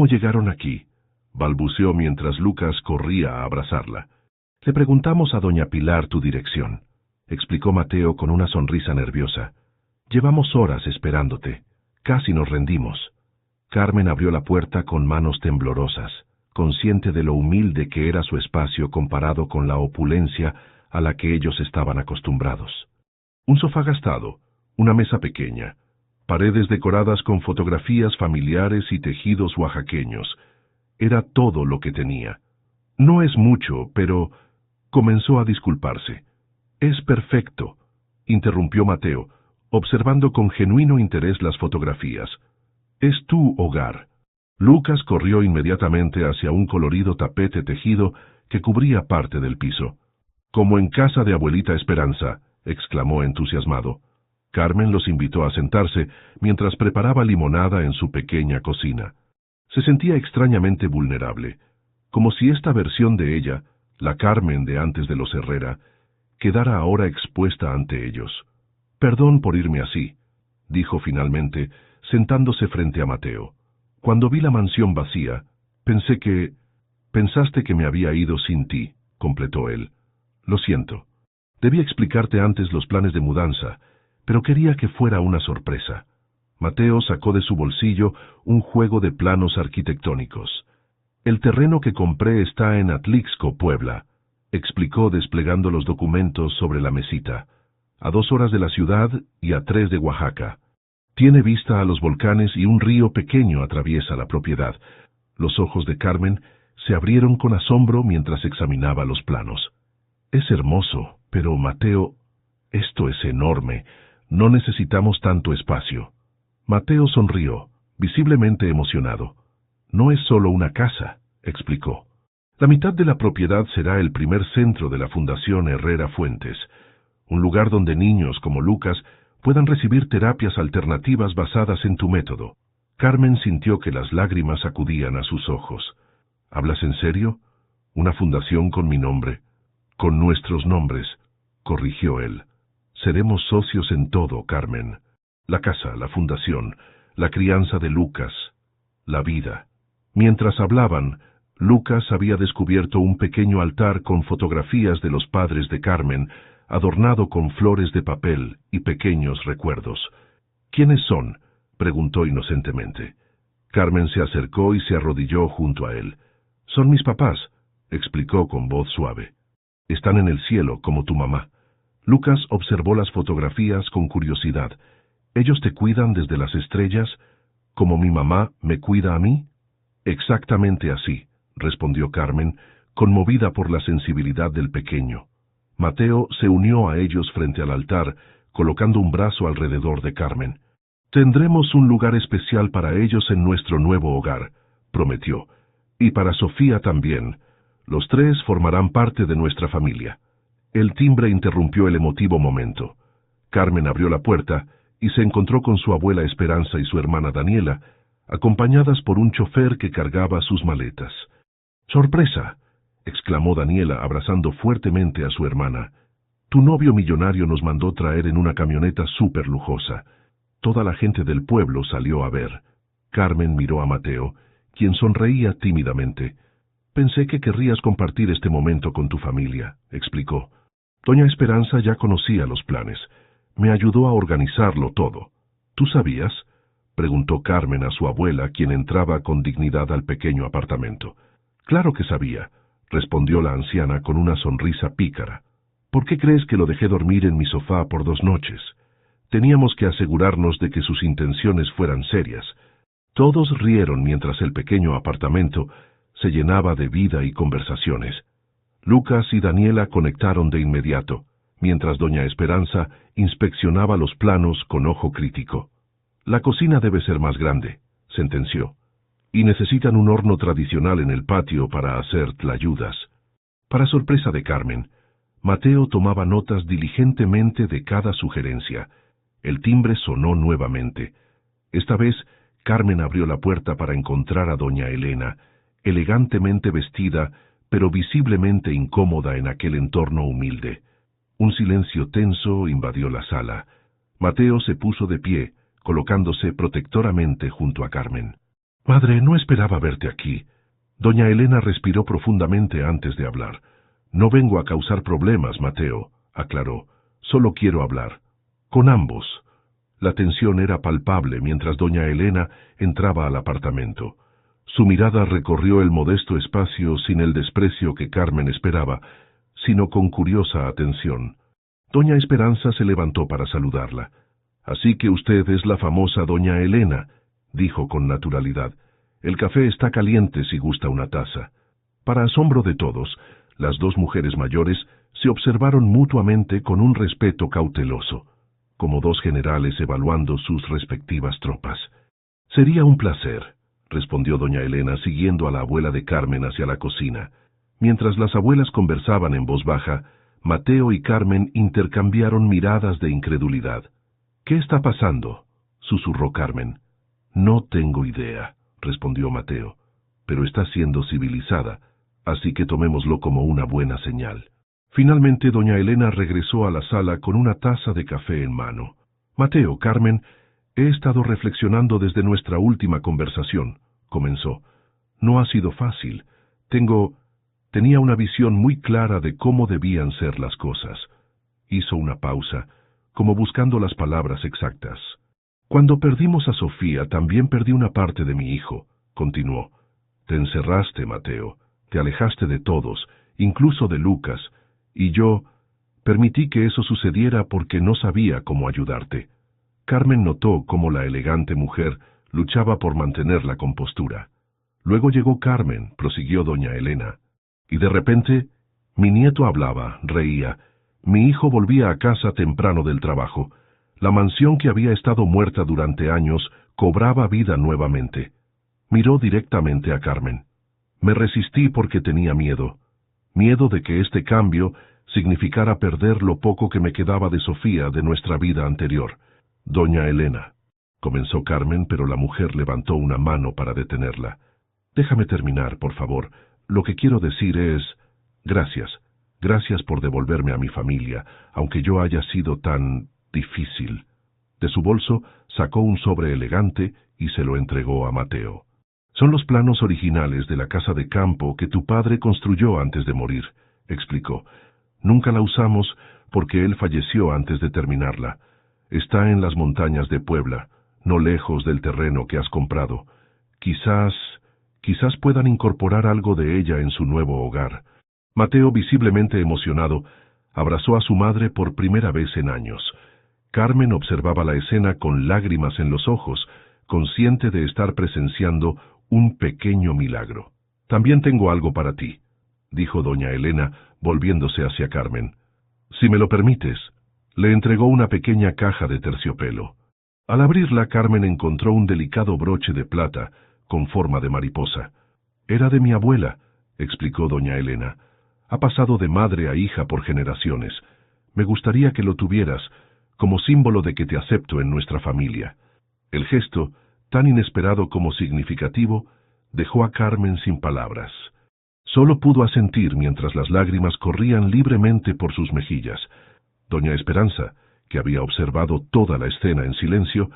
A: llegaron aquí?, balbuceó mientras Lucas corría a abrazarla. Le preguntamos a doña Pilar tu dirección, explicó Mateo con una sonrisa nerviosa. Llevamos horas esperándote. Casi nos rendimos. Carmen abrió la puerta con manos temblorosas, consciente de lo humilde que era su espacio comparado con la opulencia a la que ellos estaban acostumbrados. Un sofá gastado, una mesa pequeña, paredes decoradas con fotografías familiares y tejidos oaxaqueños. Era todo lo que tenía. No es mucho, pero... comenzó a disculparse. Es perfecto, interrumpió Mateo, observando con genuino interés las fotografías. Es tu hogar. Lucas corrió inmediatamente hacia un colorido tapete tejido que cubría parte del piso. Como en casa de abuelita Esperanza, exclamó entusiasmado. Carmen los invitó a sentarse mientras preparaba limonada en su pequeña cocina. Se sentía extrañamente vulnerable, como si esta versión de ella, la Carmen de antes de los Herrera, quedara ahora expuesta ante ellos. Perdón por irme así, dijo finalmente, sentándose frente a Mateo. Cuando vi la mansión vacía, Pensaste que me había ido sin ti, completó él. Lo siento. Debí explicarte antes los planes de mudanza, pero quería que fuera una sorpresa. Mateo sacó de su bolsillo un juego de planos arquitectónicos. El terreno que compré está en Atlixco, Puebla. explicó desplegando los documentos sobre la mesita. A 2 horas de la ciudad y a 3 de Oaxaca. Tiene vista a los volcanes y un río pequeño atraviesa la propiedad. Los ojos de Carmen se abrieron con asombro mientras examinaba los planos. Es hermoso, pero Mateo, esto es enorme. No necesitamos tanto espacio. Mateo sonrió, visiblemente emocionado. No es solo una casa, explicó. La mitad de la propiedad será el primer centro de la Fundación Herrera Fuentes, un lugar donde niños como Lucas puedan recibir terapias alternativas basadas en tu método. Carmen sintió que las lágrimas acudían a sus ojos. ¿Hablas en serio? ¿Una fundación con mi nombre? Con nuestros nombres, corrigió él. Seremos socios en todo, Carmen. La casa, la fundación, la crianza de Lucas, la vida. Mientras hablaban, Lucas había descubierto un pequeño altar con fotografías de los padres de Carmen, adornado con flores de papel y pequeños recuerdos. ¿Quiénes son?, preguntó inocentemente. Carmen se acercó y se arrodilló junto a él. Son mis papás, explicó con voz suave. Están en el cielo, como tu mamá. Lucas observó las fotografías con curiosidad. ¿Ellos te cuidan desde las estrellas, como mi mamá me cuida a mí? Exactamente así, respondió Carmen, conmovida por la sensibilidad del pequeño. Mateo se unió a ellos frente al altar, colocando un brazo alrededor de Carmen. Tendremos un lugar especial para ellos en nuestro nuevo hogar, prometió. Y para Sofía también. Los 3 formarán parte de nuestra familia. El timbre interrumpió el emotivo momento. Carmen abrió la puerta y se encontró con su abuela Esperanza y su hermana Daniela, acompañadas por un chofer que cargaba sus maletas. ¡Sorpresa!, exclamó Daniela abrazando fuertemente a su hermana. Tu novio millonario nos mandó traer en una camioneta súper lujosa. Toda la gente del pueblo salió a ver. Carmen miró a Mateo, quien sonreía tímidamente. Pensé que querrías compartir este momento con tu familia, explicó. Doña Esperanza ya conocía los planes. Me ayudó a organizarlo todo. ¿Tú sabías?, preguntó Carmen a su abuela, quien entraba con dignidad al pequeño apartamento. Claro que sabía, respondió la anciana con una sonrisa pícara. ¿Por qué crees que lo dejé dormir en mi sofá por 2 noches? Teníamos que asegurarnos de que sus intenciones fueran serias. Todos rieron mientras el pequeño apartamento se llenaba de vida y conversaciones. Lucas y Daniela conectaron de inmediato, mientras doña Esperanza inspeccionaba los planos con ojo crítico. La cocina debe ser más grande, sentenció, y necesitan un horno tradicional en el patio para hacer tlayudas. Para sorpresa de Carmen, Mateo tomaba notas diligentemente de cada sugerencia. El timbre sonó nuevamente. Esta vez, Carmen abrió la puerta para encontrar a doña Elena, elegantemente vestida, pero visiblemente incómoda en aquel entorno humilde. Un silencio tenso invadió la sala. Mateo se puso de pie, colocándose protectoramente junto a Carmen. «Madre, no esperaba verte aquí». Doña Elena respiró profundamente antes de hablar. «No vengo a causar problemas, Mateo», aclaró. «Solo quiero hablar. Con ambos». La tensión era palpable mientras doña Elena entraba al apartamento. Su mirada recorrió el modesto espacio sin el desprecio que Carmen esperaba, sino con curiosa atención. Doña Esperanza se levantó para saludarla. «Así que usted es la famosa doña Elena», dijo con naturalidad. «El café está caliente si gusta una taza». Para asombro de todos, las 2 mujeres mayores se observaron mutuamente con un respeto cauteloso, como 2 generales evaluando sus respectivas tropas. «Sería un placer», respondió doña Elena siguiendo a la abuela de Carmen hacia la cocina. Mientras las abuelas conversaban en voz baja, Mateo y Carmen intercambiaron miradas de incredulidad. «¿Qué está pasando?», susurró Carmen. «No tengo idea», respondió Mateo, «pero está siendo civilizada, así que tomémoslo como una buena señal». Finalmente doña Elena regresó a la sala con una taza de café en mano. «Mateo, Carmen, he estado reflexionando desde nuestra última conversación», comenzó. «No ha sido fácil. Tenía una visión muy clara de cómo debían ser las cosas». Hizo una pausa, como buscando las palabras exactas. «Cuando perdimos a Sofía, también perdí una parte de mi hijo», continuó. «Te encerraste, Mateo, te alejaste de todos, incluso de Lucas, y yo permití que eso sucediera porque no sabía cómo ayudarte. Carmen notó cómo la elegante mujer luchaba por mantener la compostura. Luego llegó Carmen, prosiguió doña Elena, y de repente mi nieto hablaba, reía. Mi hijo volvía a casa temprano del trabajo. La mansión que había estado muerta durante años cobraba vida nuevamente. Miró directamente a Carmen. Me resistí porque tenía miedo. Miedo de que este cambio significara perder lo poco que me quedaba de Sofía de nuestra vida anterior. Doña Elena, comenzó Carmen, pero la mujer levantó una mano para detenerla. Déjame terminar, por favor. Lo que quiero decir es, gracias. Gracias por devolverme a mi familia, aunque yo haya sido tan difícil. De su bolso sacó un sobre elegante y se lo entregó a Mateo. Son los planos originales de la casa de campo que tu padre construyó antes de morir, explicó. Nunca la usamos porque él falleció antes de terminarla. Está en las montañas de Puebla, no lejos del terreno que has comprado. Quizás puedan incorporar algo de ella en su nuevo hogar. Mateo, visiblemente emocionado, abrazó a su madre por primera vez en años. Carmen observaba la escena con lágrimas en los ojos, consciente de estar presenciando un pequeño milagro. También tengo algo para ti, dijo doña Elena, volviéndose hacia Carmen. Si me lo permites, le entregó una pequeña caja de terciopelo. Al abrirla, Carmen encontró un delicado broche de plata, con forma de mariposa. Era de mi abuela, explicó doña Elena. Ha pasado de madre a hija por generaciones. Me gustaría que lo tuvieras, como símbolo de que te acepto en nuestra familia. El gesto, tan inesperado como significativo, dejó a Carmen sin palabras. Solo pudo asentir mientras las lágrimas corrían libremente por sus mejillas. Doña Esperanza, que había observado toda la escena en silencio,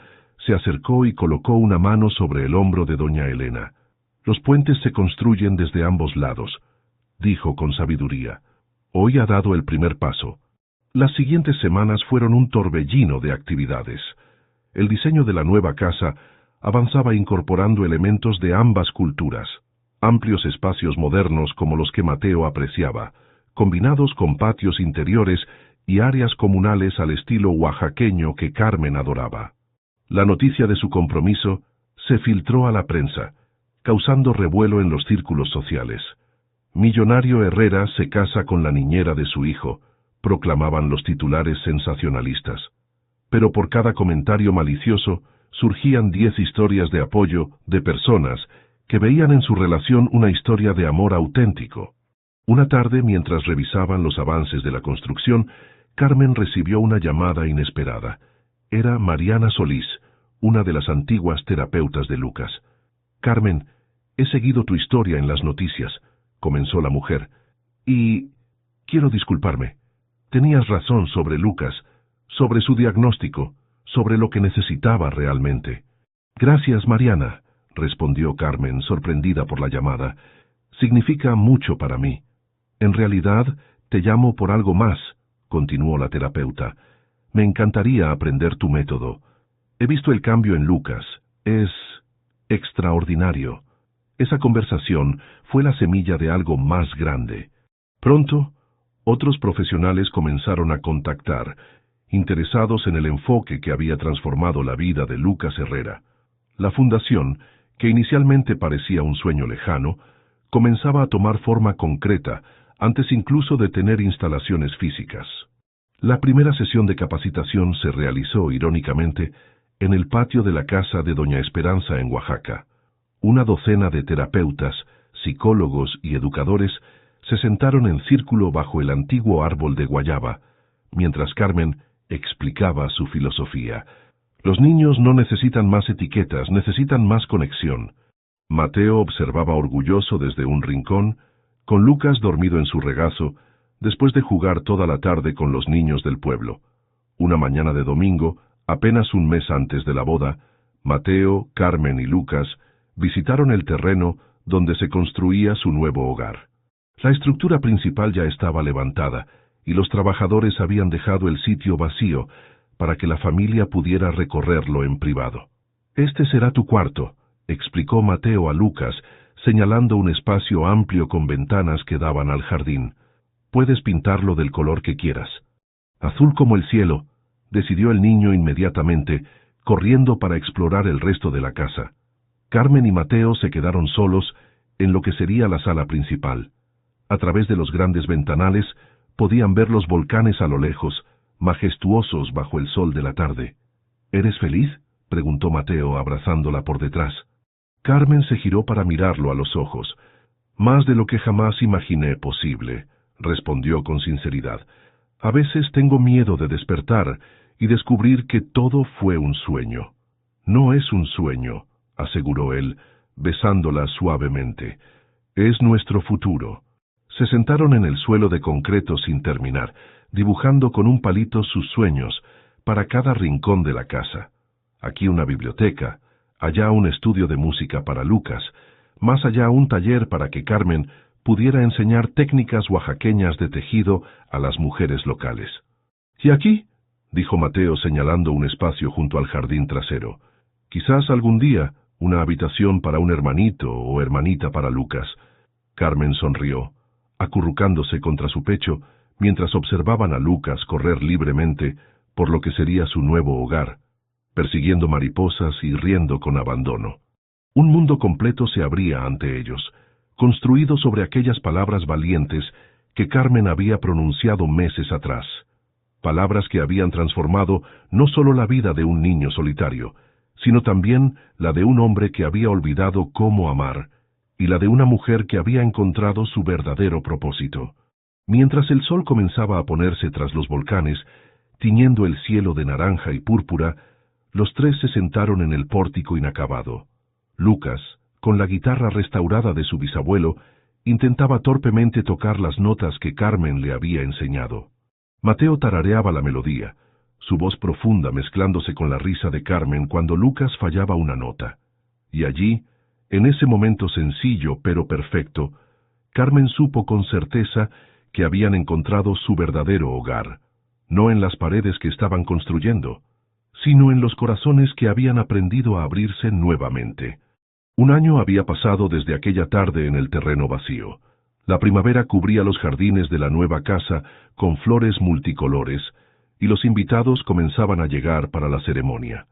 A: se acercó y colocó una mano sobre el hombro de doña Elena. Los puentes se construyen desde ambos lados, dijo con sabiduría. Hoy ha dado el primer paso. Las siguientes semanas fueron un torbellino de actividades. El diseño de la nueva casa avanzaba incorporando elementos de ambas culturas, amplios espacios modernos como los que Mateo apreciaba, combinados con patios interiores y áreas comunales al estilo oaxaqueño que Carmen adoraba. La noticia de su compromiso se filtró a la prensa, causando revuelo en los círculos sociales. Millonario Herrera se casa con la niñera de su hijo, proclamaban los titulares sensacionalistas. Pero por cada comentario malicioso surgían 10 historias de apoyo de personas que veían en su relación una historia de amor auténtico. Una tarde, mientras revisaban los avances de la construcción, Carmen recibió una llamada inesperada. Era Mariana Solís, una de las antiguas terapeutas de Lucas. Carmen, he seguido tu historia en las noticias, comenzó la mujer, y quiero disculparme. Tenías razón sobre Lucas, sobre su diagnóstico, sobre lo que necesitaba realmente. Gracias, Mariana, respondió Carmen, sorprendida por la llamada. Significa mucho para mí. En realidad, te llamo por algo más, continuó la terapeuta. Me encantaría aprender tu método. He visto el cambio en Lucas. Es extraordinario. Esa conversación fue la semilla de algo más grande. Pronto, otros profesionales comenzaron a contactar, interesados en el enfoque que había transformado la vida de Lucas Herrera. La fundación, que inicialmente parecía un sueño lejano, comenzaba a tomar forma concreta antes incluso de tener instalaciones físicas. La primera sesión de capacitación se realizó, irónicamente, en el patio de la casa de doña Esperanza en Oaxaca. Una docena de terapeutas, psicólogos y educadores se sentaron en círculo bajo el antiguo árbol de guayaba, mientras Carmen explicaba su filosofía. Los niños no necesitan más etiquetas, necesitan más conexión. Mateo observaba orgulloso desde un rincón, con Lucas dormido en su regazo, después de jugar toda la tarde con los niños del pueblo. Una mañana de domingo, apenas un mes antes de la boda, Mateo, Carmen y Lucas visitaron el terreno donde se construía su nuevo hogar. La estructura principal ya estaba levantada, y los trabajadores habían dejado el sitio vacío para que la familia pudiera recorrerlo en privado. «Este será tu cuarto», explicó Mateo a Lucas, señalando un espacio amplio con ventanas que daban al jardín. «Puedes pintarlo del color que quieras». «Azul como el cielo», decidió el niño inmediatamente, corriendo para explorar el resto de la casa. Carmen y Mateo se quedaron solos en lo que sería la sala principal. A través de los grandes ventanales podían ver los volcanes a lo lejos, majestuosos bajo el sol de la tarde. «¿Eres feliz?», preguntó Mateo abrazándola por detrás. Carmen se giró para mirarlo a los ojos. «Más de lo que jamás imaginé posible», respondió con sinceridad. «A veces tengo miedo de despertar y descubrir que todo fue un sueño». «No es un sueño», aseguró él, besándola suavemente. «Es nuestro futuro». Se sentaron en el suelo de concreto sin terminar, dibujando con un palito sus sueños para cada rincón de la casa. Aquí una biblioteca, allá un estudio de música para Lucas, más allá un taller para que Carmen pudiera enseñar técnicas oaxaqueñas de tejido a las mujeres locales. «¿Y aquí?», dijo Mateo señalando un espacio junto al jardín trasero. «Quizás algún día una habitación para un hermanito o hermanita para Lucas». Carmen sonrió, acurrucándose contra su pecho, mientras observaban a Lucas correr libremente por lo que sería su nuevo hogar, persiguiendo mariposas y riendo con abandono. Un mundo completo se abría ante ellos, construido sobre aquellas palabras valientes que Carmen había pronunciado meses atrás. Palabras que habían transformado no solo la vida de un niño solitario, sino también la de un hombre que había olvidado cómo amar, y la de una mujer que había encontrado su verdadero propósito. Mientras el sol comenzaba a ponerse tras los volcanes, tiñendo el cielo de naranja y púrpura, los tres se sentaron en el pórtico inacabado. Lucas, con la guitarra restaurada de su bisabuelo, intentaba torpemente tocar las notas que Carmen le había enseñado. Mateo tarareaba la melodía, su voz profunda mezclándose con la risa de Carmen cuando Lucas fallaba una nota. Y allí, en ese momento sencillo pero perfecto, Carmen supo con certeza que habían encontrado su verdadero hogar, no en las paredes que estaban construyendo, sino en los corazones que habían aprendido a abrirse nuevamente. Un año había pasado desde aquella tarde en el terreno vacío. La primavera cubría los jardines de la nueva casa con flores multicolores, y los invitados comenzaban a llegar para la ceremonia.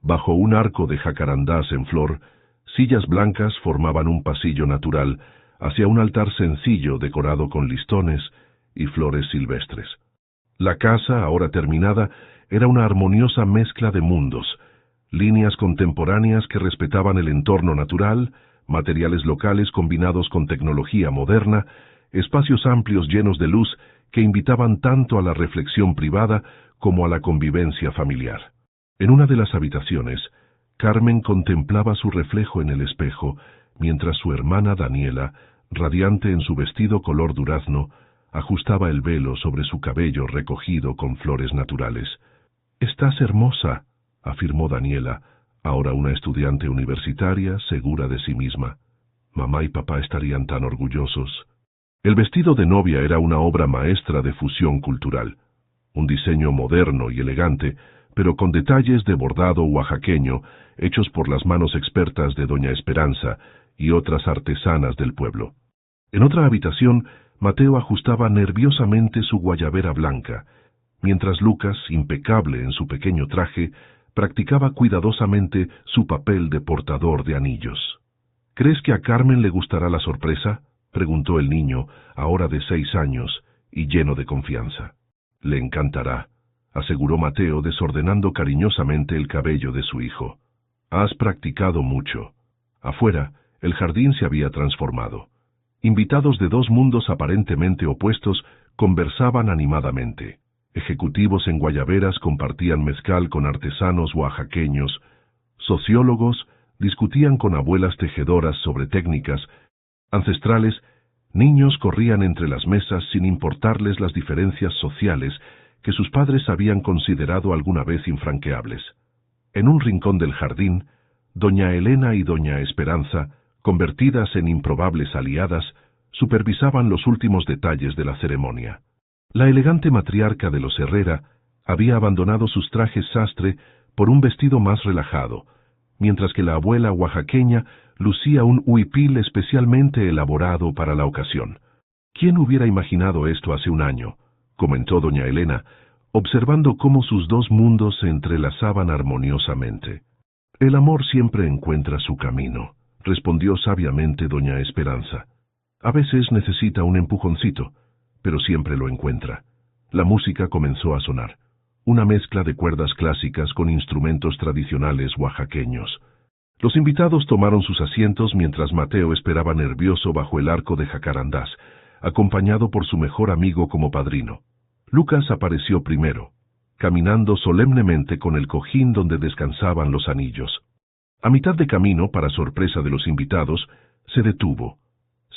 A: Bajo un arco de jacarandás en flor, sillas blancas formaban un pasillo natural hacia un altar sencillo decorado con listones y flores silvestres. La casa, ahora terminada, era una armoniosa mezcla de mundos, líneas contemporáneas que respetaban el entorno natural, materiales locales combinados con tecnología moderna, espacios amplios llenos de luz que invitaban tanto a la reflexión privada como a la convivencia familiar. En una de las habitaciones, Carmen contemplaba su reflejo en el espejo, mientras su hermana Daniela, radiante en su vestido color durazno, ajustaba el velo sobre su cabello recogido con flores naturales. «Estás hermosa», afirmó Daniela, ahora una estudiante universitaria segura de sí misma. Mamá y papá estarían tan orgullosos. El vestido de novia era una obra maestra de fusión cultural, un diseño moderno y elegante, pero con detalles de bordado oaxaqueño hechos por las manos expertas de doña Esperanza y otras artesanas del pueblo. En otra habitación, Mateo ajustaba nerviosamente su guayabera blanca, mientras Lucas, impecable en su pequeño traje, practicaba cuidadosamente su papel de portador de anillos. «¿Crees que a Carmen le gustará la sorpresa?», preguntó el niño, ahora de 6 años, y lleno de confianza. «Le encantará», aseguró Mateo desordenando cariñosamente el cabello de su hijo. «Has practicado mucho». Afuera, el jardín se había transformado. Invitados de 2 mundos aparentemente opuestos conversaban animadamente. Ejecutivos en guayaberas compartían mezcal con artesanos oaxaqueños. Sociólogos discutían con abuelas tejedoras sobre técnicas ancestrales. Niños corrían entre las mesas sin importarles las diferencias sociales que sus padres habían considerado alguna vez infranqueables. En un rincón del jardín, doña Elena y doña Esperanza, convertidas en improbables aliadas, supervisaban los últimos detalles de la ceremonia. La elegante matriarca de los Herrera había abandonado sus trajes sastre por un vestido más relajado, mientras que la abuela oaxaqueña Lucía un huipil especialmente elaborado para la ocasión. ¿Quién hubiera imaginado esto hace un año?, comentó doña Elena, observando cómo sus dos mundos se entrelazaban armoniosamente. El amor siempre encuentra su camino, respondió sabiamente doña Esperanza. A veces necesita un empujoncito, pero siempre lo encuentra. La música comenzó a sonar, una mezcla de cuerdas clásicas con instrumentos tradicionales oaxaqueños. Los invitados tomaron sus asientos mientras Mateo esperaba nervioso bajo el arco de jacarandás, acompañado por su mejor amigo como padrino. Lucas apareció primero, caminando solemnemente con el cojín donde descansaban los anillos. A mitad de camino, para sorpresa de los invitados, se detuvo.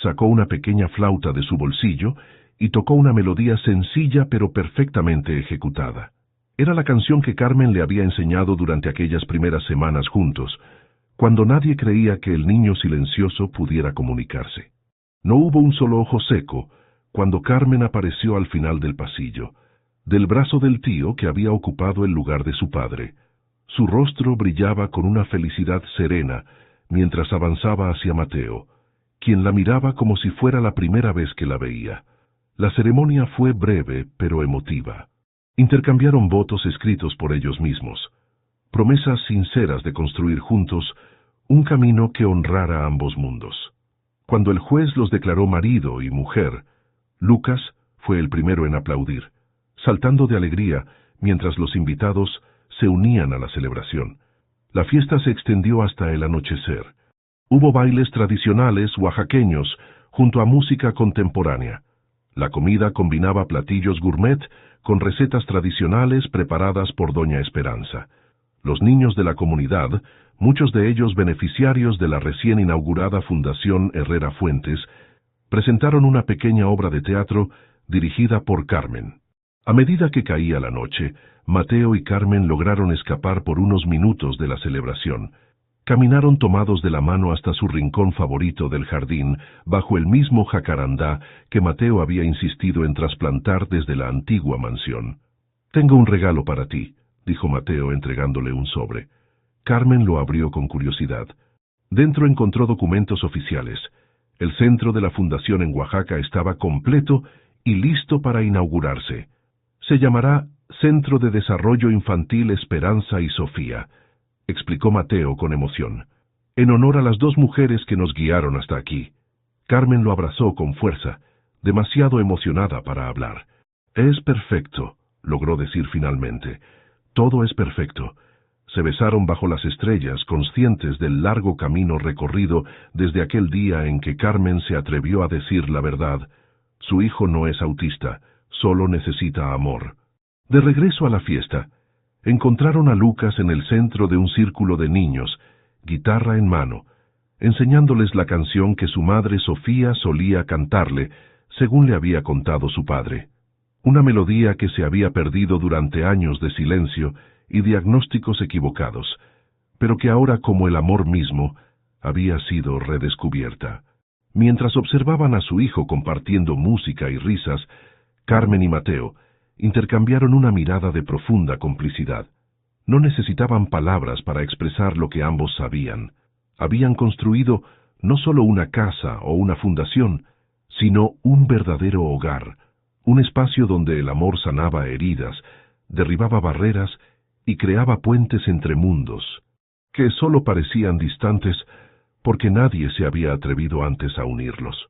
A: Sacó una pequeña flauta de su bolsillo y tocó una melodía sencilla pero perfectamente ejecutada. Era la canción que Carmen le había enseñado durante aquellas primeras semanas juntos, cuando nadie creía que el niño silencioso pudiera comunicarse. No hubo un solo ojo seco cuando Carmen apareció al final del pasillo, del brazo del tío que había ocupado el lugar de su padre. Su rostro brillaba con una felicidad serena mientras avanzaba hacia Mateo, quien la miraba como si fuera la primera vez que la veía. La ceremonia fue breve pero emotiva. Intercambiaron votos escritos por ellos mismos, promesas sinceras de construir juntos un camino que honrara a ambos mundos. Cuando el juez los declaró marido y mujer, Lucas fue el primero en aplaudir, saltando de alegría mientras los invitados se unían a la celebración. La fiesta se extendió hasta el anochecer. Hubo bailes tradicionales oaxaqueños junto a música contemporánea. La comida combinaba platillos gourmet con recetas tradicionales preparadas por doña Esperanza. Los niños de la comunidad, muchos de ellos beneficiarios de la recién inaugurada Fundación Herrera Fuentes, presentaron una pequeña obra de teatro dirigida por Carmen. A medida que caía la noche, Mateo y Carmen lograron escapar por unos minutos de la celebración. Caminaron tomados de la mano hasta su rincón favorito del jardín, bajo el mismo jacarandá que Mateo había insistido en trasplantar desde la antigua mansión. «Tengo un regalo para ti», dijo Mateo entregándole un sobre. Carmen lo abrió con curiosidad. Dentro encontró documentos oficiales. El centro de la fundación en Oaxaca estaba completo y listo para inaugurarse. Se llamará Centro de Desarrollo Infantil Esperanza y Sofía, explicó Mateo con emoción, en honor a las dos mujeres que nos guiaron hasta aquí. Carmen lo abrazó con fuerza, demasiado emocionada para hablar. «Es perfecto», logró decir finalmente. «Todo es perfecto». Se besaron bajo las estrellas, conscientes del largo camino recorrido desde aquel día en que Carmen se atrevió a decir la verdad. Su hijo no es autista, solo necesita amor. De regreso a la fiesta, encontraron a Lucas en el centro de un círculo de niños, guitarra en mano, enseñándoles la canción que su madre Sofía solía cantarle, según le había contado su padre. Una melodía que se había perdido durante años de silencio y diagnósticos equivocados, pero que ahora, como el amor mismo, había sido redescubierta. Mientras observaban a su hijo compartiendo música y risas, Carmen y Mateo intercambiaron una mirada de profunda complicidad. No necesitaban palabras para expresar lo que ambos sabían. Habían construido no solo una casa o una fundación, sino un verdadero hogar, un espacio donde el amor sanaba heridas, derribaba barreras y creaba puentes entre mundos, que solo parecían distantes porque nadie se había atrevido antes a unirlos.